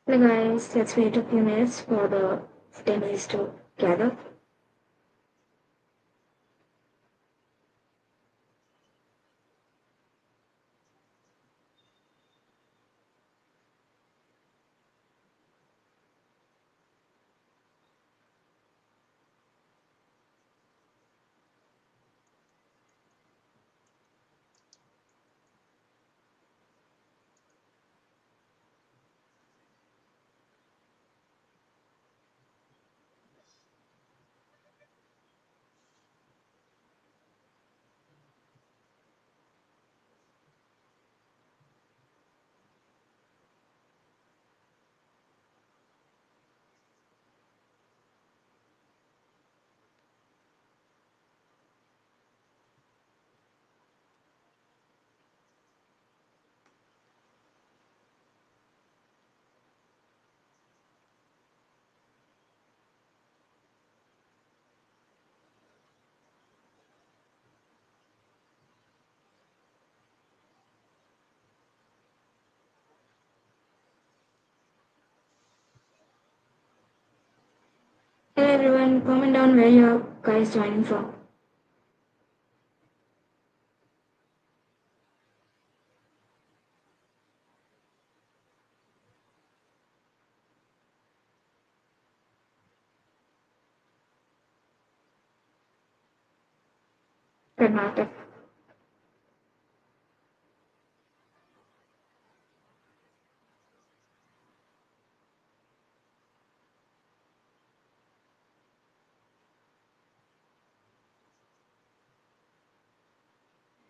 Hey guys, let's wait a few minutes for the attendees to gather. Hello everyone, comment down where you guys joining from. Karnataka,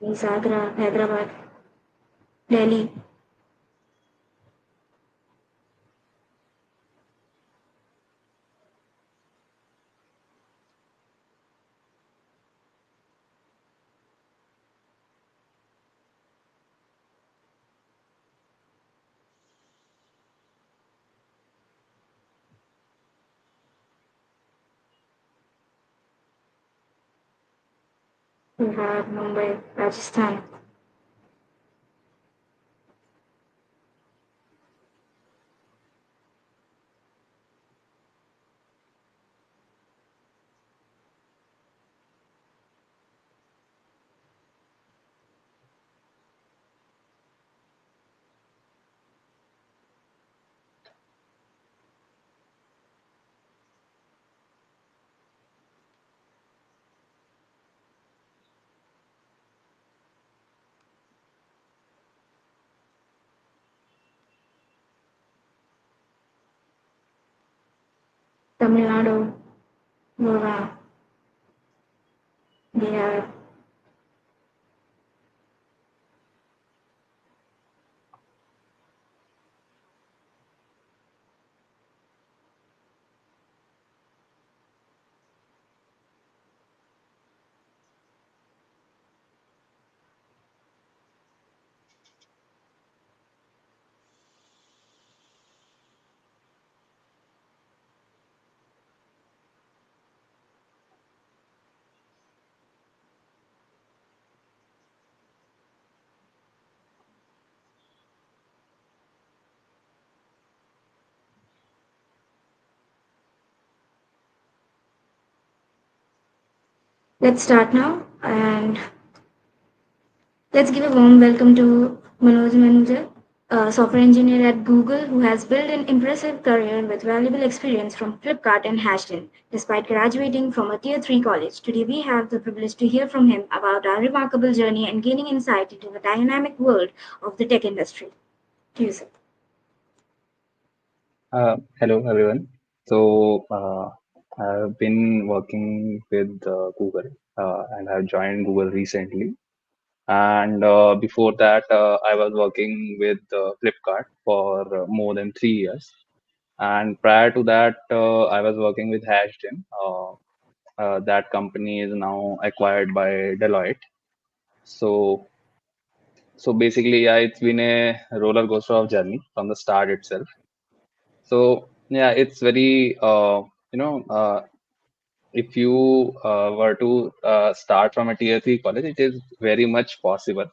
Agra, Hyderabad, Delhi. We have Mumbai, Rajasthan. Tamil Nadu, Goa, Bihar. Let's start now and let's give a warm welcome to Mohit Manuja, a software engineer at Google who has built an impressive career with valuable experience from Flipkart and HashedIn. Despite graduating from a Tier-3 college, today we have the privilege to hear from him about our remarkable journey and gaining insight into the dynamic world of the tech industry. To you, sir. Hello, everyone. So, I've been working with Google and I've joined Google recently. And before that, I was working with Flipkart for more than 3 years. And prior to that, I was working with HashedIn. That company is now acquired by Deloitte. So, so basically, yeah, it's been a roller coaster of journey from the start itself. So yeah, it's very if you were to start from a tier 3 college, it is very much possible.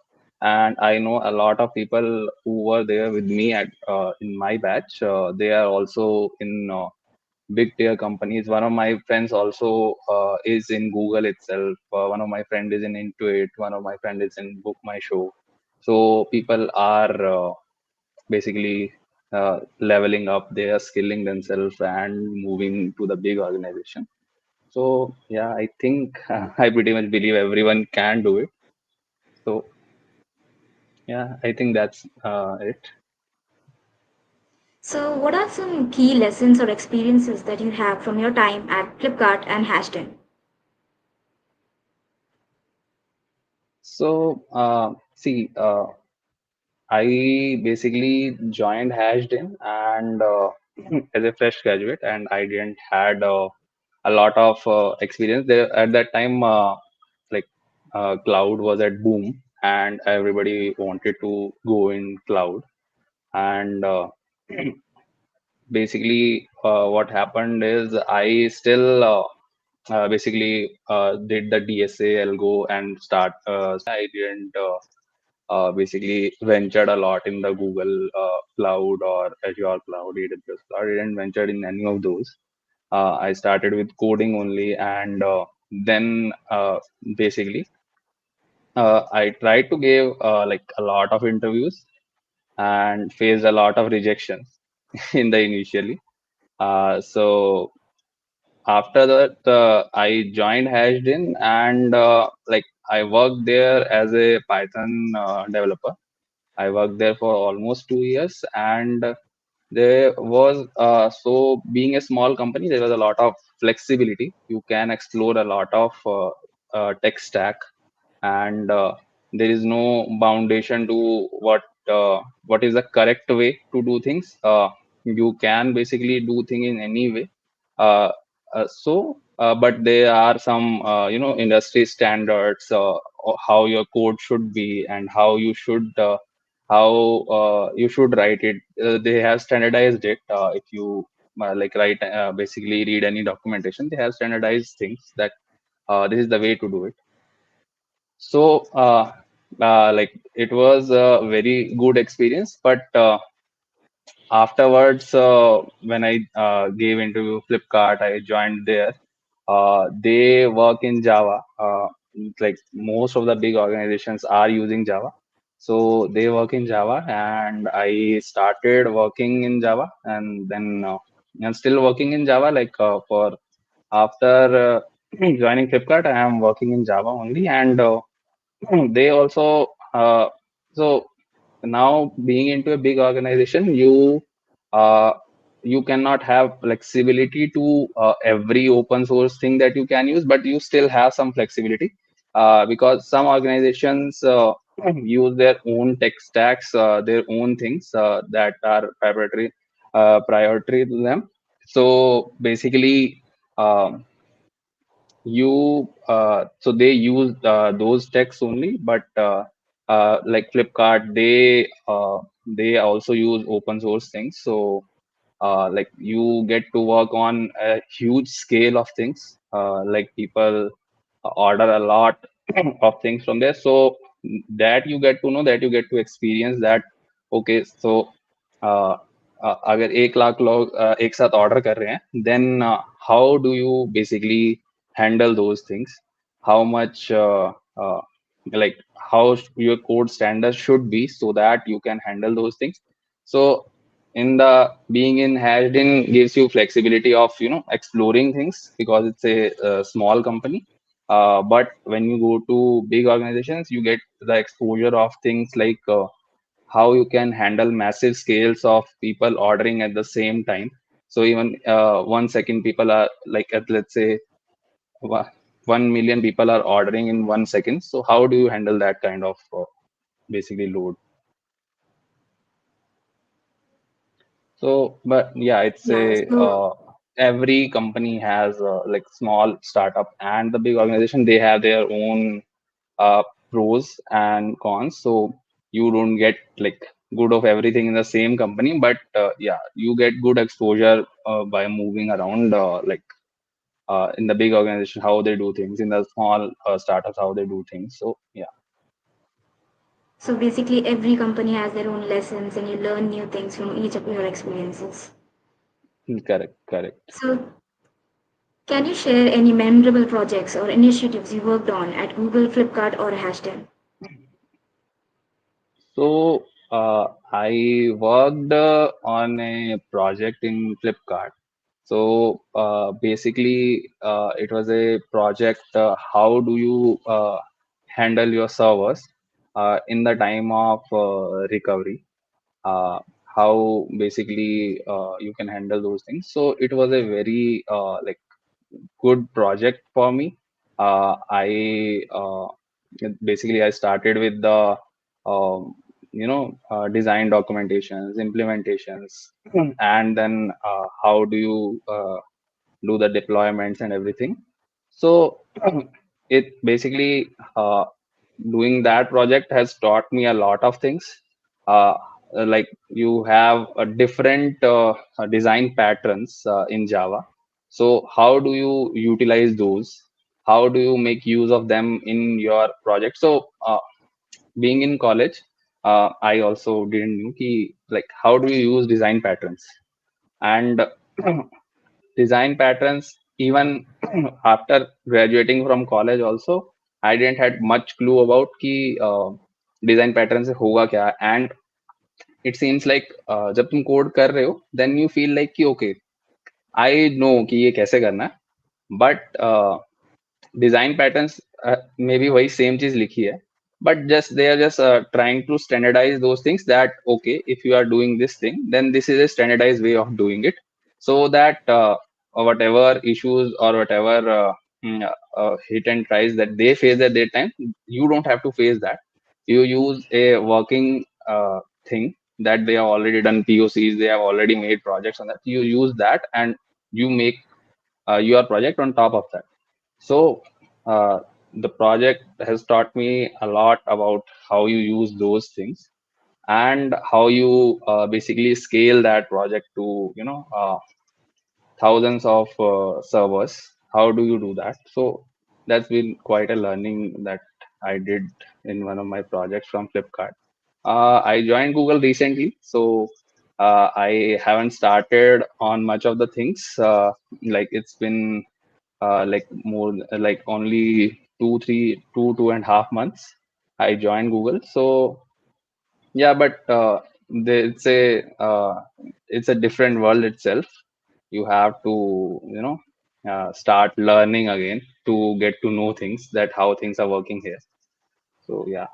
and I know a lot of people who were there with me at in my batch. They are also in big tier companies. One of my friends also is in Google itself. One of my friend is in Intuit. One of my friend is in Book My Show. So people are basically leveling up. They are skilling themselves and moving to the big organization. So yeah, I think I pretty much believe everyone can do it. So yeah, I think that's it. So, what are some key lessons or experiences that you have from your time at Flipkart and HashedIn? So see, I basically joined HashedIn and as a fresh graduate, and I didn't had a lot of experience there at that time. Like cloud was at boom, and everybody wanted to go in cloud. And basically, what happened is I still basically did the DSA. I'll go and start. I didn't. Basically ventured a lot in the Google Cloud or Azure Cloud, AWS Cloud. I didn't venture in any of those. I started with coding only, and then basically I tried to give like a lot of interviews and faced a lot of rejections in the initially. So after that, I joined HashedIn, and like I worked there as a Python developer. I worked there for almost 2 years, and there was so being a small company, there was a lot of flexibility. You can explore a lot of tech stack, and there is no foundation to what is the correct way to do things. You can basically do thing in any way. But there are some industry standards, how your code should be and how you should write it. They have standardized it. If you like write basically read any documentation, they have standardized things that this is the way to do it. So, like it was a very good experience, but afterwards, when I gave interview Flipkart, I joined there. They work in Java. Like most of the big organizations are using Java, so they work in Java, and I started working in Java, and then I'm still working in Java. Like for after joining Flipkart, I am working in Java only, and they also so now being into a big organization, uh, you cannot have flexibility to every open source thing that you can use, but you still have some flexibility because some organizations use their own tech stacks, their own things that are priority to them. So basically so they use those techs only, but like Flipkart, they also use open source things. So like you get to work on a huge scale of things. Like people order a lot of things from there. So that you get to know, that you get to experience that. Okay, so uh, अगर 1 लाख लोग एक साथ order कर रहे हैं, then how do you basically handle those things? How much like how your code standards should be so that you can handle those things. So in the being in HashedIn gives you flexibility of exploring things because it's a small company. But when you go to big organizations, you get the exposure of things like how you can handle massive scales of people ordering at the same time. So even 1 second people are like let's say 1 million people are ordering in 1 second. So how do you handle that kind of basically load? So, but yeah, it's Yeah, a so every company has like small startup and the big organization. They have their own uh, pros and cons. So you don't get like good of everything in the same company, but yeah, you get good exposure by moving around. Like in the big organization, how they do things. In the small startups, how they do things. So yeah. So basically, every company has their own lessons, and you learn new things from each of your experiences. Correct, correct. So, can you share any memorable projects or initiatives you worked on at Google, Flipkart, or HashedIn? So I worked on a project in Flipkart. So basically, it was a project. How do you handle your servers in the time of recovery? Uh, how basically you can handle those things. So it was a very like good project for me. I basically I started with the design documentations, implementations, and then how do you do the deployments and everything. So it basically doing that project has taught me a lot of things. Uh, like you have a different design patterns in Java. So how do you utilize those? How do you make use of them in your project? So being in college, I also didn't know like how do you use design patterns and design patterns even after graduating from college also I didn't had much clue about ki design patterns से होगा क्या and it seems like जब तुम code कर रहे हो then you feel like कि okay I know कि ये कैसे करना है but डिजाइन पैटर्न्स में भी वही सेम चीज लिखी है but just they are just trying to standardize those things that okay if you are doing this thing then this is a standardized way of doing it so that whatever issues or whatever hit and tries that they face at that time you don't have to face that you use a working thing that they have already done POCs they have already made projects on that you use that and you make your project on top of that so the project has taught me a lot about how you use those things and how you basically scale that project to thousands of servers. How do you do that? So that's been quite a learning that I did in one of my projects from Flipkart. I joined Google recently, so I haven't started on much of the things. Like it's been like more like only 2 and a half months I joined Google. So yeah, but it's a different world itself. You have to start learning again to get to know things that how things are working here. So yeah.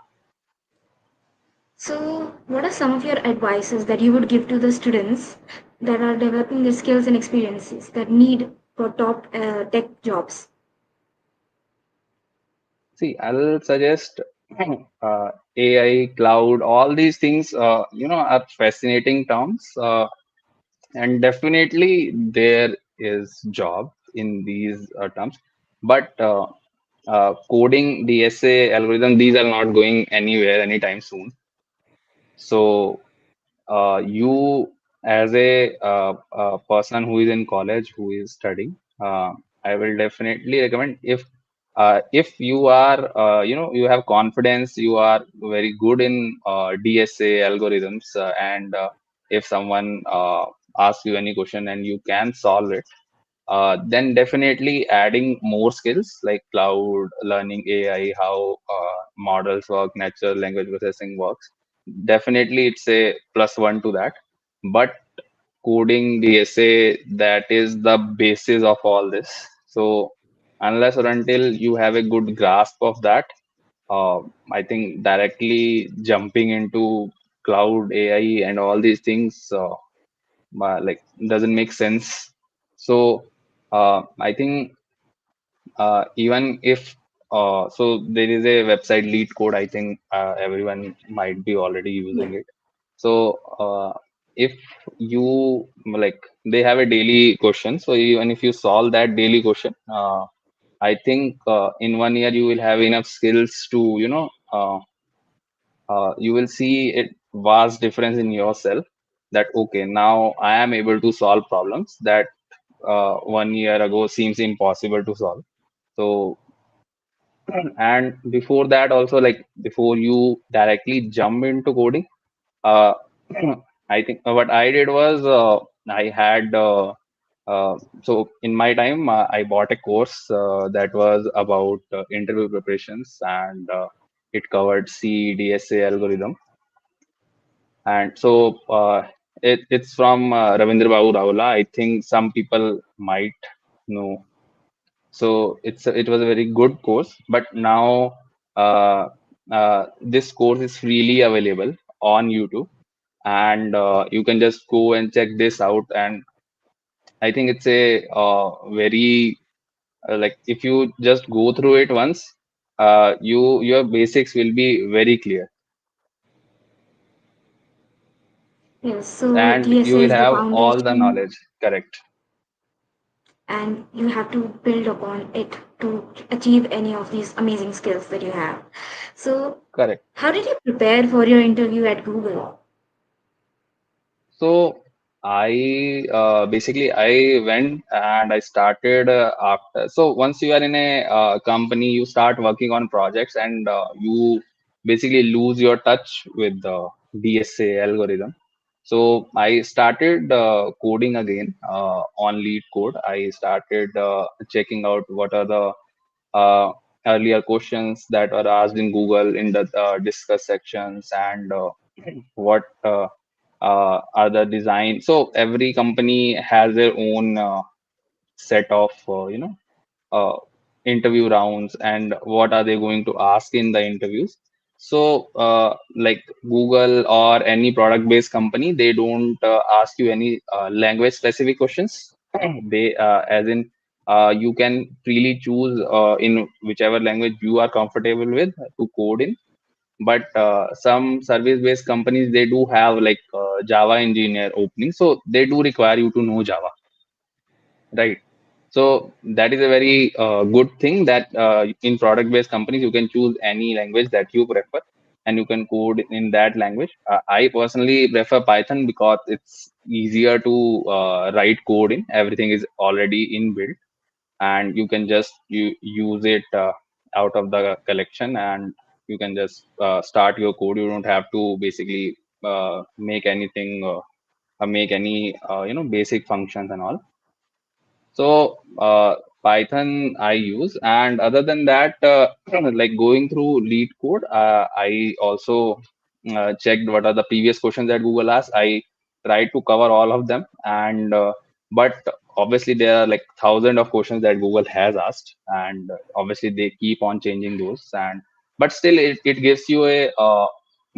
So, what are some of your advices that you would give to the students that are developing their skills and experiences that need for top tech jobs? See, I'll suggest AI, cloud, all these things. Are fascinating terms. And definitely there is job in these terms but coding DSA algorithm these are not going anywhere anytime soon so you as a person who is in college who is studying I will definitely recommend if you are you have confidence you are very good in DSA algorithms and if someone asks you any question and you can solve it then definitely adding more skills like cloud, learning AI, how models work, natural language processing works. Definitely, it's a plus one to that. But coding DSA, that is the basis of all this. So unless or until you have a good grasp of that, uh, I think directly jumping into cloud AI and all these things like doesn't make sense. So I think even if so there is a website lead code I think everyone might be already Yeah. using it so if you like they have a daily question so even if you solve that daily question I think in 1 year you will have enough skills to you will see a vast difference in yourself that okay now I am able to solve problems that 1 year ago seems impossible to solve so And before that also, like before you directly jump into coding, uh, I think what I did was I had so in my time I bought a course that was about interview preparations, and it covered C, DSA algorithm. And so it's from Ravindra Babu Rawala. I think some people might know. So it was a very good course. But now this course is freely available on YouTube, and you can just go and check this out. And I think it's a very like if you just go through it once, your basics will be very clear, Yes, so and you DSA will is the have all the foundation, knowledge. Correct. and you have to build upon it to achieve any of these amazing skills that you have. So, Correct. how did you prepare for your interview at Google? So I went and I started after. So once you are in a company, you start working on projects, and you basically lose your touch with the DSA algorithm. So I started coding again on Lead Code. I started checking out what are the uh, earlier questions that were asked in Google in the discuss sections, and what are the design. So every company has their own set of uh, interview rounds, and what are they going to ask in the interviews. So like Google or any product based company, they don't ask you any language specific questions. They as in you can freely choose in whichever language you are comfortable with to code in. But some service based companies, they do have like Java engineer opening, so they do require you to know Java, right? So that is a very good thing, that in product based companies you can choose any language that you prefer, and you can code in that language. I personally prefer Python because it's easier to write code in. Everything is already inbuilt, and you can just use it out of the collection, and you can just start your code. You don't have to basically make anything make any basic functions and all. So Python I use, and other than that, like going through Lead Code, I also checked what are the previous questions that Google asked. I tried to cover all of them, and but obviously there are like thousands of questions that Google has asked, and obviously they keep on changing those. And but still, it gives you a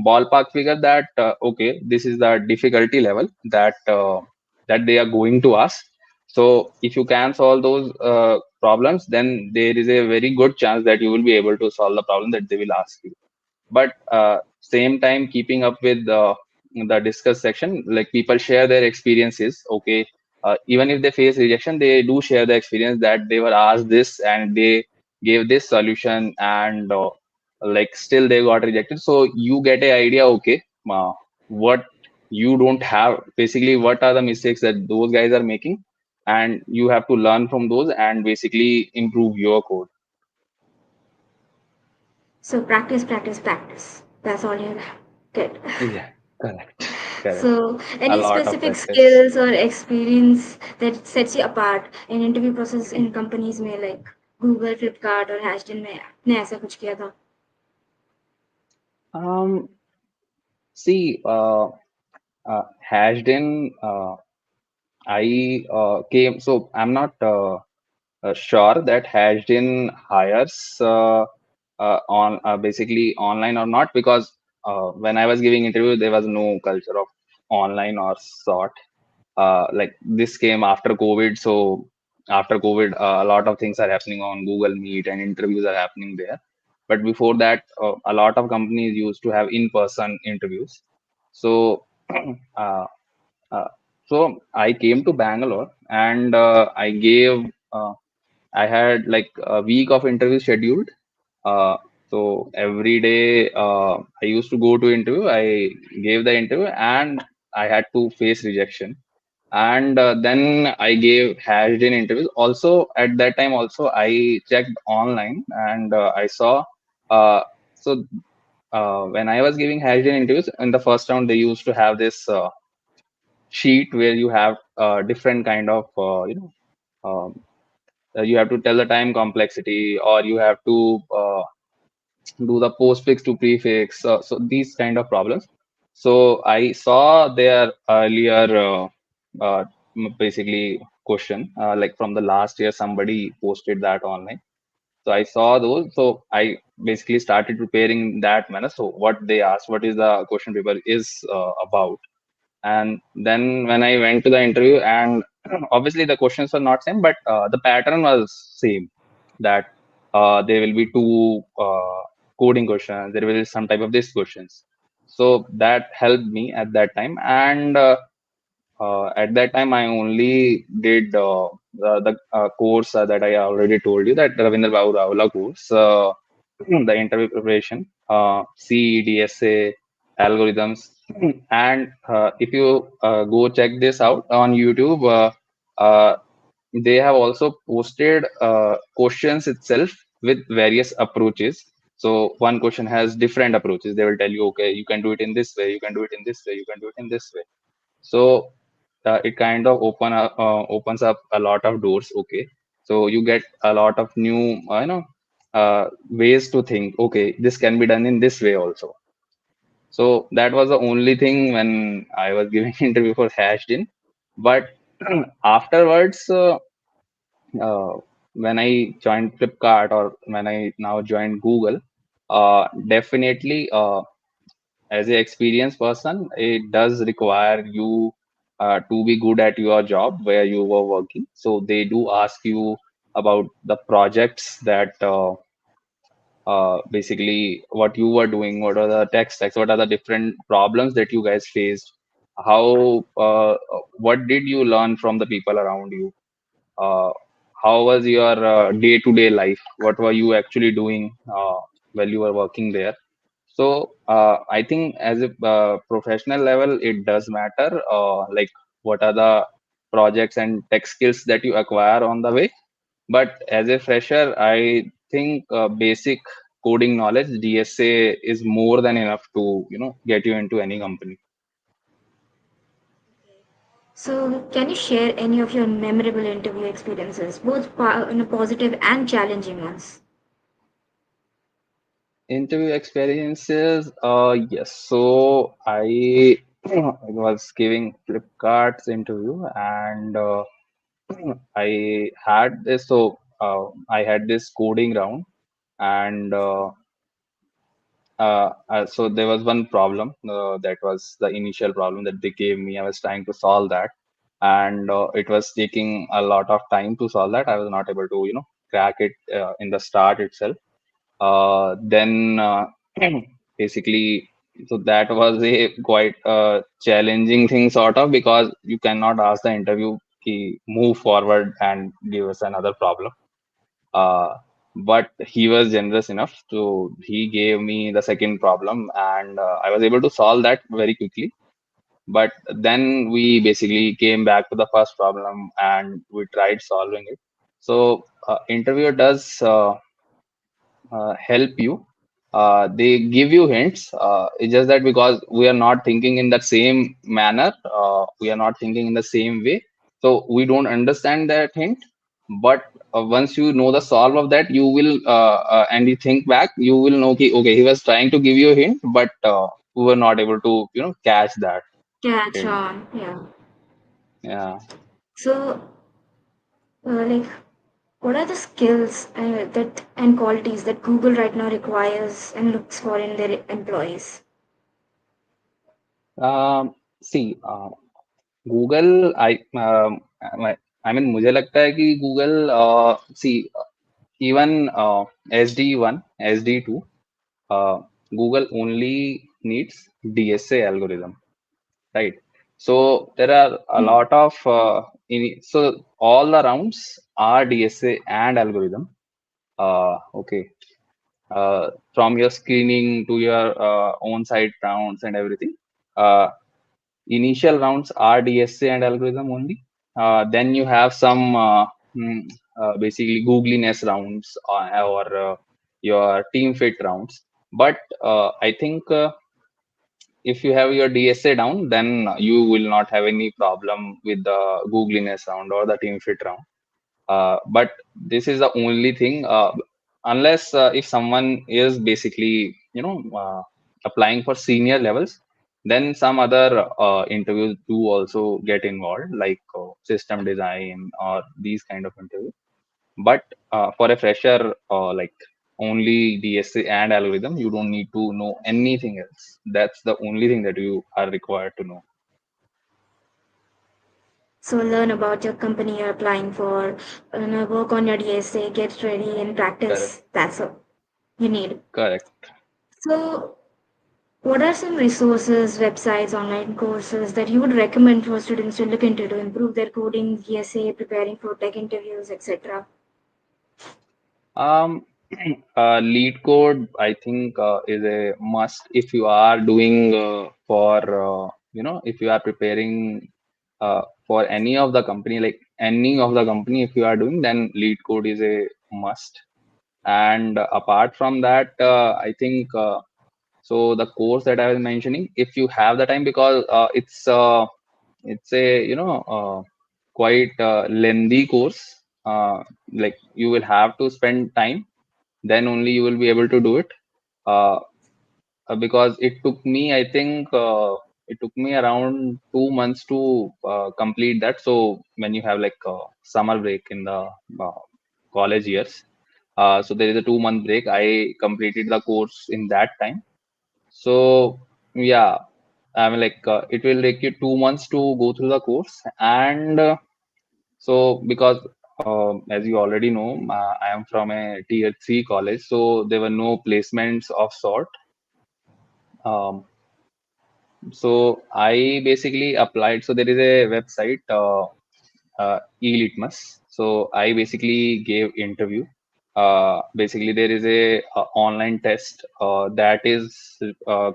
ballpark figure that okay, this is the difficulty level that they are going to ask. So if you can solve those problems, then there is a very good chance that you will be able to solve the problem that they will ask you. But same time, keeping up with the discuss section, like people share their experiences. Okay, even if they face rejection, they do share the experience that they were asked this and they gave this solution, and like still they got rejected. So you get a idea. Okay, what you don't have, basically what are the mistakes that those guys are making, and you have to learn from those and basically improve your code. So, practice, practice, practice. That's all you get. Yeah, correct, correct. So, A any lot of specific practice. skills or experience that sets you apart in interview process in companies में like Google, Flipkart और HashedIn में आपने ऐसा कुछ किया था? Um, See, HashedIn, I came, so I'm not sure that HashedIn hires on basically online or not, because when I was giving interview, there was no culture of online or sort. Like this came after COVID, so after COVID, a lot of things are happening on Google Meet and interviews are happening there. But before that, a lot of companies used to have in-person interviews. So uh, uh, so I came to Bangalore, and I gave I had like a week of interview scheduled. Uh, so every day I used to go to interview. I gave the interview, and I had to face rejection. And then I gave hashed in interviews. Also at that time, also I checked online, and I saw. Uh, so when I was giving hashed in interviews in the first round, they used to have this sheet where you have different kind of um, you have to tell the time complexity, or you have to do the postfix to prefix. So these kind of problems. So I saw their earlier basically question, like from the last year, somebody posted that online. So I saw those. So I basically started preparing in that manner. So what they asked, what is the question paper is about. And then when I went to the interview, and obviously the questions were not same, but the pattern was same. That there will be two coding questions, there will be some type of this questions. So that helped me at that time. And at that time, I only did the course that I already told you, that Ravindra Babu Rawala course, the interview preparation, CEDSA, algorithms. And if you go check this out on YouTube, they have also posted questions itself with various approaches. So one question has different approaches. They will tell you, okay, you can do it in this way, you can do it in this way, you can do it in this way. So it kind of opens up a lot of doors. Okay, so you get a lot of new ways to think. Okay, this can be done in this way also. So that was the only thing when I was giving interview for hashed in. But afterwards, uh, when I joined Flipkart, or when I now joined Google, definitely as an experienced person, it does require you to be good at your job where you were working. So they do ask you about the projects that basically what you were doing, what are the tech stacks, what are the different problems that you guys faced, how what did you learn from the people around you, uh, how was your day-to-day life, what were you actually doing while you were working there. So I think as a professional level, it does matter, like what are the projects and tech skills that you acquire on the way. But as a fresher, I think basic coding knowledge, DSA, is more than enough to get you into any company. So, can you share any of your memorable interview experiences, both positive and challenging ones? Interview experiences, yes. So I was giving Flipkart's interview, and I had this. So I had this coding round, and so there was one problem. That was the initial problem that they gave me. I was trying to solve that, and it was taking a lot of time to solve that. I was not able to, crack it in the start itself. Then basically, so that was a quite challenging thing, sort of, because you cannot ask the interview to move forward and give us another problem. Uh, but he was generous enough, so he gave me the second problem, and I was able to solve that very quickly. But then we basically came back to the first problem and we tried solving it. So interviewer does help you. They give you hints. It's just that because we are not thinking in the same manner, we are not thinking in the same way, so we don't understand that hint. But once you know the solve of that, you will and you think back, you will know, okay, okay, he was trying to give you a hint, but we were not able to, catch that Catch hint. on, yeah. Yeah. So, like, what are the skills that and qualities that Google right now requires and looks for in their employees? See, Google I I mean मुझे लगता है कि Google C even SD1, SD2, Google only needs DSA algorithm, right? So there are a Hmm. lot of so all the rounds are DSA and algorithm. Okay, from your screening to your on-site rounds and everything. Uh, initial rounds are DSA and algorithm only. Then you have some mm, basically googliness rounds or your team fit rounds. But I think if you have your DSA down, then you will not have any problem with the googliness round or the team fit round. But this is the only thing, unless if someone is basically, applying for senior levels, then some other interviews do also get involved, like system design or these kind of interviews. But for a fresher, like only DSA and algorithm, you don't need to know anything else. That's the only thing that you are required to know. So learn about your company you're applying for, work on your DSA, get ready and Correct. practice. That's all you need. Correct. So what are some resources, websites, online courses that you would recommend for students to look into to improve their coding, DSA, preparing for tech interviews, etc.? Um, Lead code, I think, is a must if you are doing if you are preparing for any of the company, like any of the company, if you are doing, then lead code is a must. And apart from that, I think so. The course that I was mentioning, if you have the time, because it's a quite lengthy course. Like you will have to spend time, then only you will be able to do it. Uh, because it took me, I think, it took me around 2 months to complete that. So when you have like summer break in the college years, so there is a 2 month break. I completed the course in that time. So yeah, I mean, like it will take you 2 months to go through the course. And so because as you already know, I am from a tier 3 college, so there were no placements of sort. Um, so I basically applied. So there is a website, e-litmus. So I basically gave interview. Basically, there is a online test that is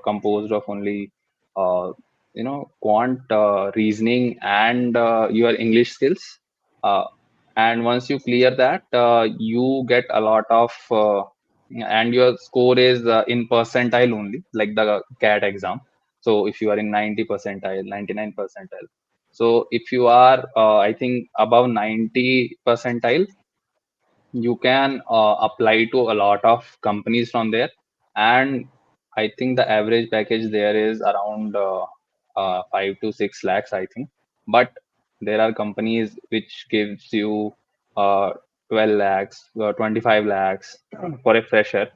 composed of only quant reasoning and your English skills. Uh, and once you clear that, you get a lot of and your score is in percentile only, like the CAT exam. So if you are in 90 percentile, 99 percentile. So if you are, I think, above 90 percentile, you can apply to a lot of companies from there. And I think the average package there is around 5 to 6 lakhs, I think. But there are companies which gives you uh, 12 lakhs, 25 lakhs for a fresher.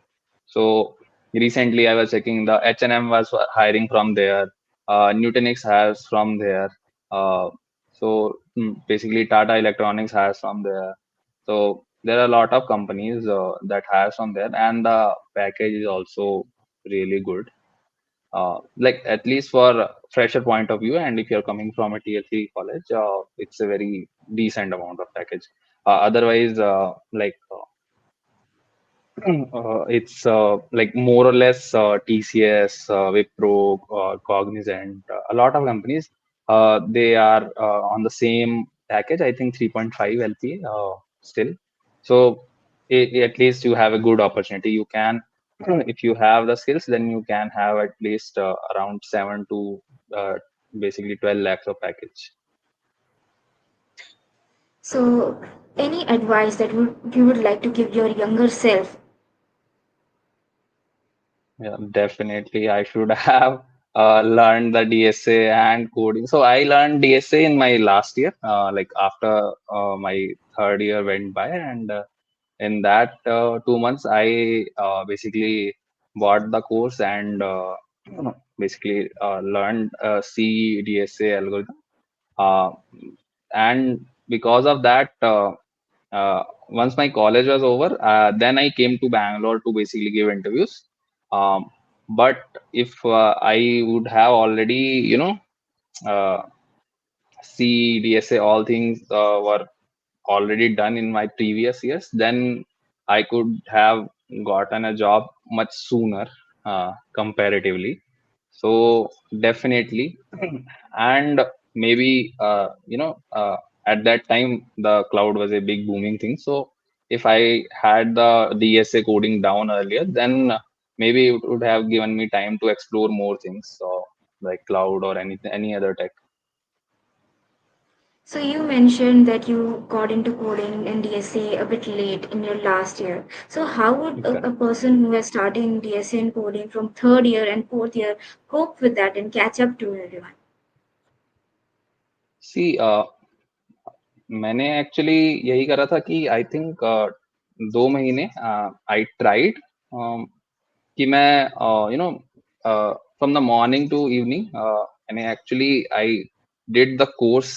So recently I was checking, the H&M was hiring from there, Nutanix hires from there. Basically Tata Electronics hires from there. So there are a lot of companies that hires from there, and the package is also really good. Like at least for fresher point of view, and if you're coming from a tier 3 college, it's a very decent amount of package. Otherwise, it's like more or less TCS, Wipro, Cognizant, a lot of companies. They are on the same package. I think 3.5 LP still. So at least you have a good opportunity. You can, if you have the skills, then you can have at least around 7 to basically 12 lakhs of package. So, any advice that you would like to give your younger self? Yeah, definitely. I should have learned the DSA and coding. So I learned DSA in my last year, like after my third year went by, and in that 2 months, I basically bought the course and basically learned C DSA algorithm. Uh, and because of that, once my college was over, then I came to Bangalore to basically give interviews. Um, but if I would have already, uh, C, DSA, all things were already done in my previous years, then I could have gotten a job much sooner, comparatively. So definitely, and maybe at that time the cloud was a big booming thing. So if I had the DSA coding down earlier, then maybe it would have given me time to explore more things, so like cloud or any other tech. So you mentioned that you got into coding and DSA a bit late in your last year. So how would a person who is starting DSA and coding from third year and fourth year cope with that and catch up to everyone? See, मैंने actually यही करा था कि I think 2 महीने आई tried कि मैं from the morning to evening and actually I did the course.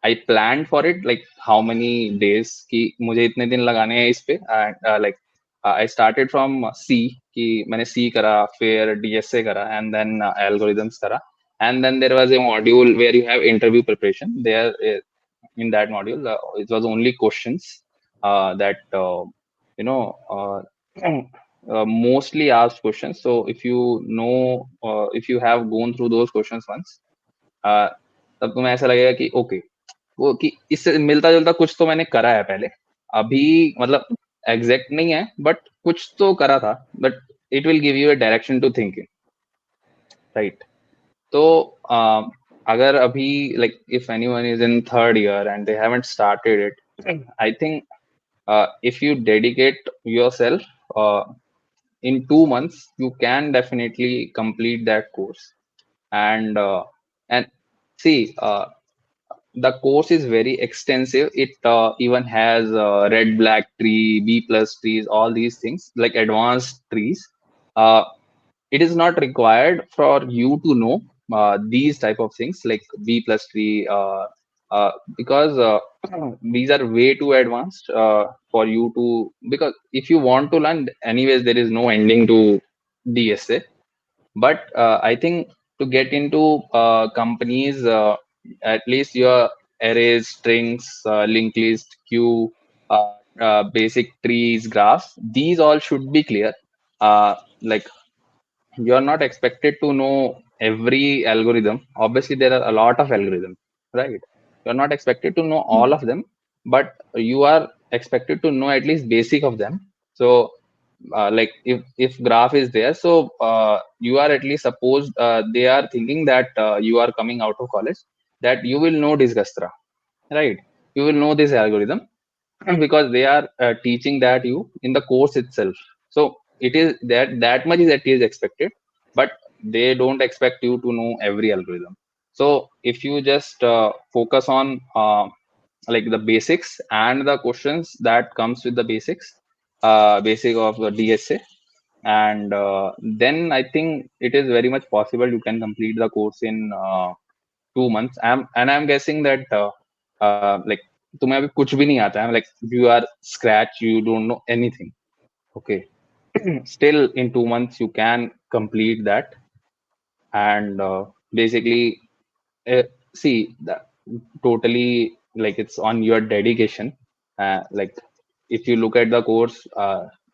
I planned for it like how many days कि मुझे इतने दिन लगाने हैं इस पे, and like I started from C कि मैंने C करा, फिर DSA करा, and then algorithms करा, and then there was a module where you have interview preparation there. In that module it was only questions that you know uh, mostly asked questions. So if you know, if you have gone through those questions once, uh, तब तुम्हें ऐसा लगेगा कि okay, वो कि इससे मिलता जुलता कुछ तो मैंने करा है पहले, अभी मतलब एग्जैक्ट नहीं है बट कुछ तो करा था, but it will give you a direction to thinking, right? तो अगर अभी like if anyone is in third year and they haven't started it, I think if you dedicate yourself uh, in 2 months, you can definitely complete that course. And see, the course is very extensive. It even has red, black tree, B plus trees, all these things like advanced trees. Uh, it is not required for you to know these type of things like B plus tree, because these are way too advanced for you to, because if you want to learn, anyways, there is no ending to DSA. But I think to get into companies, at least your arrays, strings, linked list, queue, basic trees, graphs, these all should be clear. Like you are not expected to know every algorithm. Obviously, there are a lot of algorithms, right? You are not expected to know all of them, but you are expected to know at least basic of them. So, like if graph is there, so you are at least supposed, they are thinking that you are coming out of college, that you will know Disgastra, right? You will know this algorithm because they are teaching that you in the course itself. So it is that much is that is expected, but they don't expect you to know every algorithm. So if you just focus on like the basics and the questions that comes with the basics, basic of the DSA, and then I think it is very much possible you can complete the course in 2 months. I'm guessing that like तुम्हें अभी कुछ भी नहीं आता है, like you are scratch, you don't know anything. Okay, still in 2 months you can complete that. And basically, uh, see that totally like it's on your dedication. Like if you look at the course,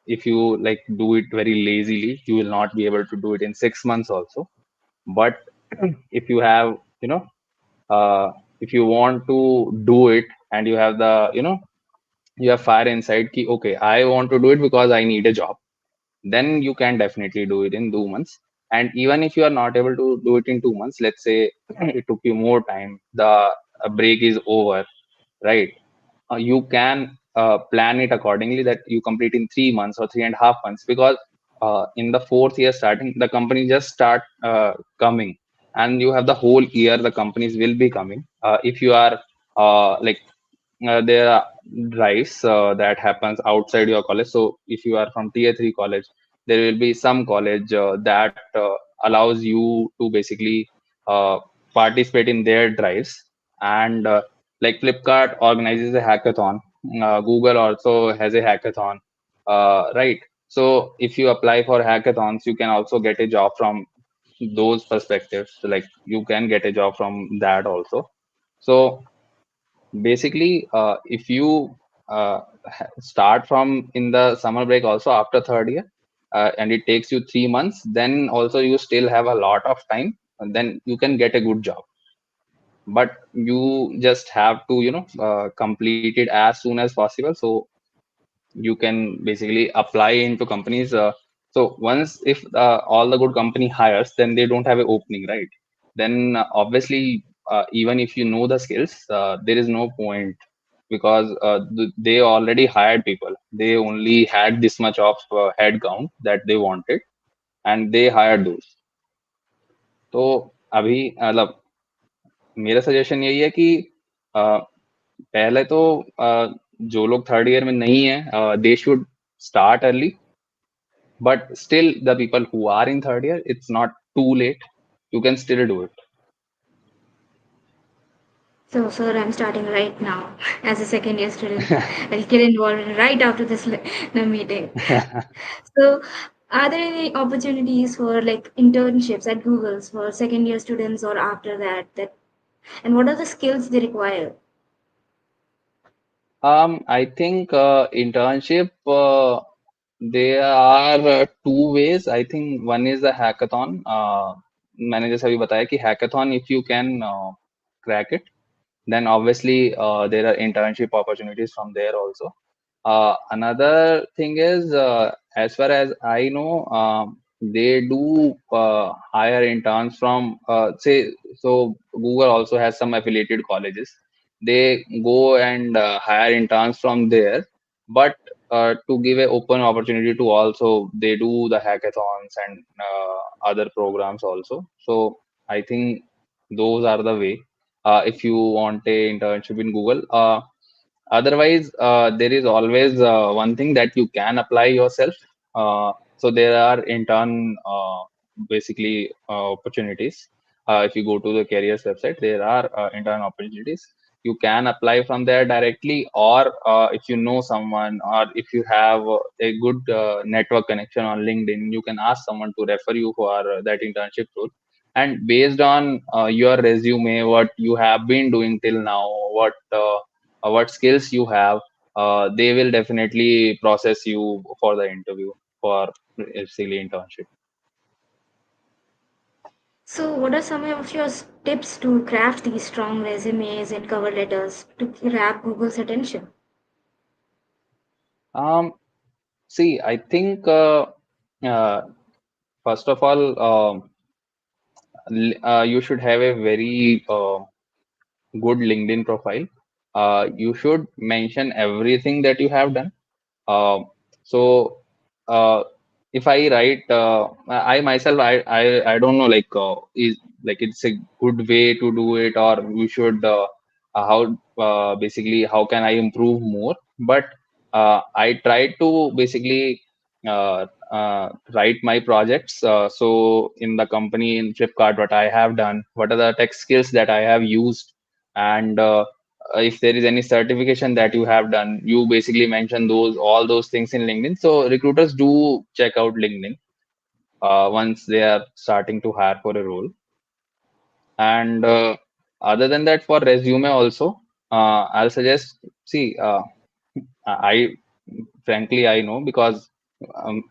if you like do it very lazily, you will not be able to do it in 6 months also. But if you have, uh, if you want to do it and you have the, you have fire inside ki okay, I want to do it because I need a job, then you can definitely do it in 2 months. And even if you are not able to do it in 2 months, let's say it took you more time, the break is over, right? You can plan it accordingly that you complete in 3 months or 3.5 months, because in the fourth year starting, the company just start coming, and you have the whole year the companies will be coming. If you are like there are drives that happens outside your college. So if you are from tier 3 college, there will be some college that allows you to basically participate in their drives. And like Flipkart organizes a hackathon, Google also has a hackathon, right? So if you apply for hackathons, you can also get a job from those perspectives. Like you can get a job from that also. So basically, if you start from in the summer break also after third year, and it takes you 3 months, then also you still have a lot of time, and then you can get a good job. But you just have to, complete it as soon as possible, so you can basically apply into companies. So once if all the good company hires, then they don't have an opening, right? Then obviously, even if you know the skills, there is no point, because they already hired people. They only had this much of head count that they wanted, and they hired those. तो अभी मतलब मेरा suggestion यही है कि अ, पहले तो जो लोग थर्ड ईयर में नहीं है, they should start early. But still, the people who are in third year, it's not too late. You can still do So, sir, I'm starting right now as a second year student. I'll get involved right after this the meeting. it. So, are there any opportunities for like internships at Google's for second year students or after that? And what are the skills they require? I think internship, there are two ways. I think one is the hackathon. मैंने जैसे अभी बताया कि hackathon, if you can crack it, then obviously there are internship opportunities from there also. Another thing is, as far as I know, they do hire interns from, say, so Google also has some affiliated colleges. They go and hire interns from there, but to give a open opportunity to also, they do the hackathons and other programs also. So I think those are the way, if you want a internship in Google. Otherwise, there is always one thing that you can apply yourself. So there are intern, basically, opportunities. If you go to the careers website, there are intern opportunities. You can apply from there directly, or if you know someone, or if you have a good network connection on LinkedIn, you can ask someone to refer you for that internship role. And based on your resume, what you have been doing till now, what skills you have, they will definitely process you for the interview for basically internship. So, what are some of your tips to craft these strong resumes and cover letters to grab Google's attention? Um, See, I think uh, first of all, you should have a very good LinkedIn profile. You should mention everything that you have done. Um, so uh, if I write, I myself, I don't know, like, is like it's a good way to do it, or we should, how basically how can I improve more? But I try to basically write my projects. So in the company in Flipkart, what I have done, what are the tech skills that I have used, and if there is any certification that you have done, you basically mention those all those things in LinkedIn. So recruiters do check out LinkedIn once they are starting to hire for a role. And other than that, for resume also, I'll suggest, see, I frankly I know, because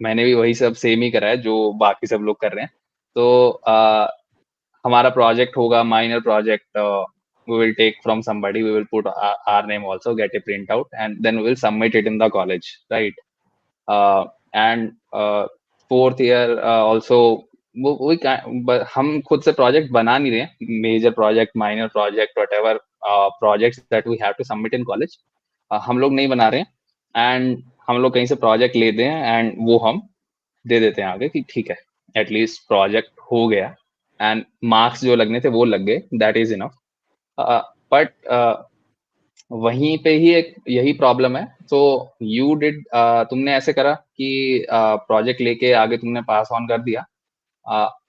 मैंने भी वही सब same ही करा है जो बाकी सब लोग कर रहे हैं. तो हमारा प्रोजेक्ट होगा, minor project, we will take from somebody, we will put our name also, get a printout, and then we will submit it in the college, right? And fourth year also, we can, but हम खुद से project बना नहीं रहे, major project, minor project, whatever projects that we have to submit in college, हम लोग नहीं बना रहे हैं. एंड हम लोग कहीं से प्रोजेक्ट लेते हैं, एंड वो हम दे देते हैं आगे कि ठीक है, एटलीस्ट प्रोजेक्ट हो गया, एंड मार्क्स जो लगने थे वो लग गए, दैट इज इनफ. बट वहीं पे ही एक यही प्रॉब्लम है. तो यू डिड, तुमने ऐसे करा कि प्रोजेक्ट लेके आगे तुमने पास ऑन कर दिया.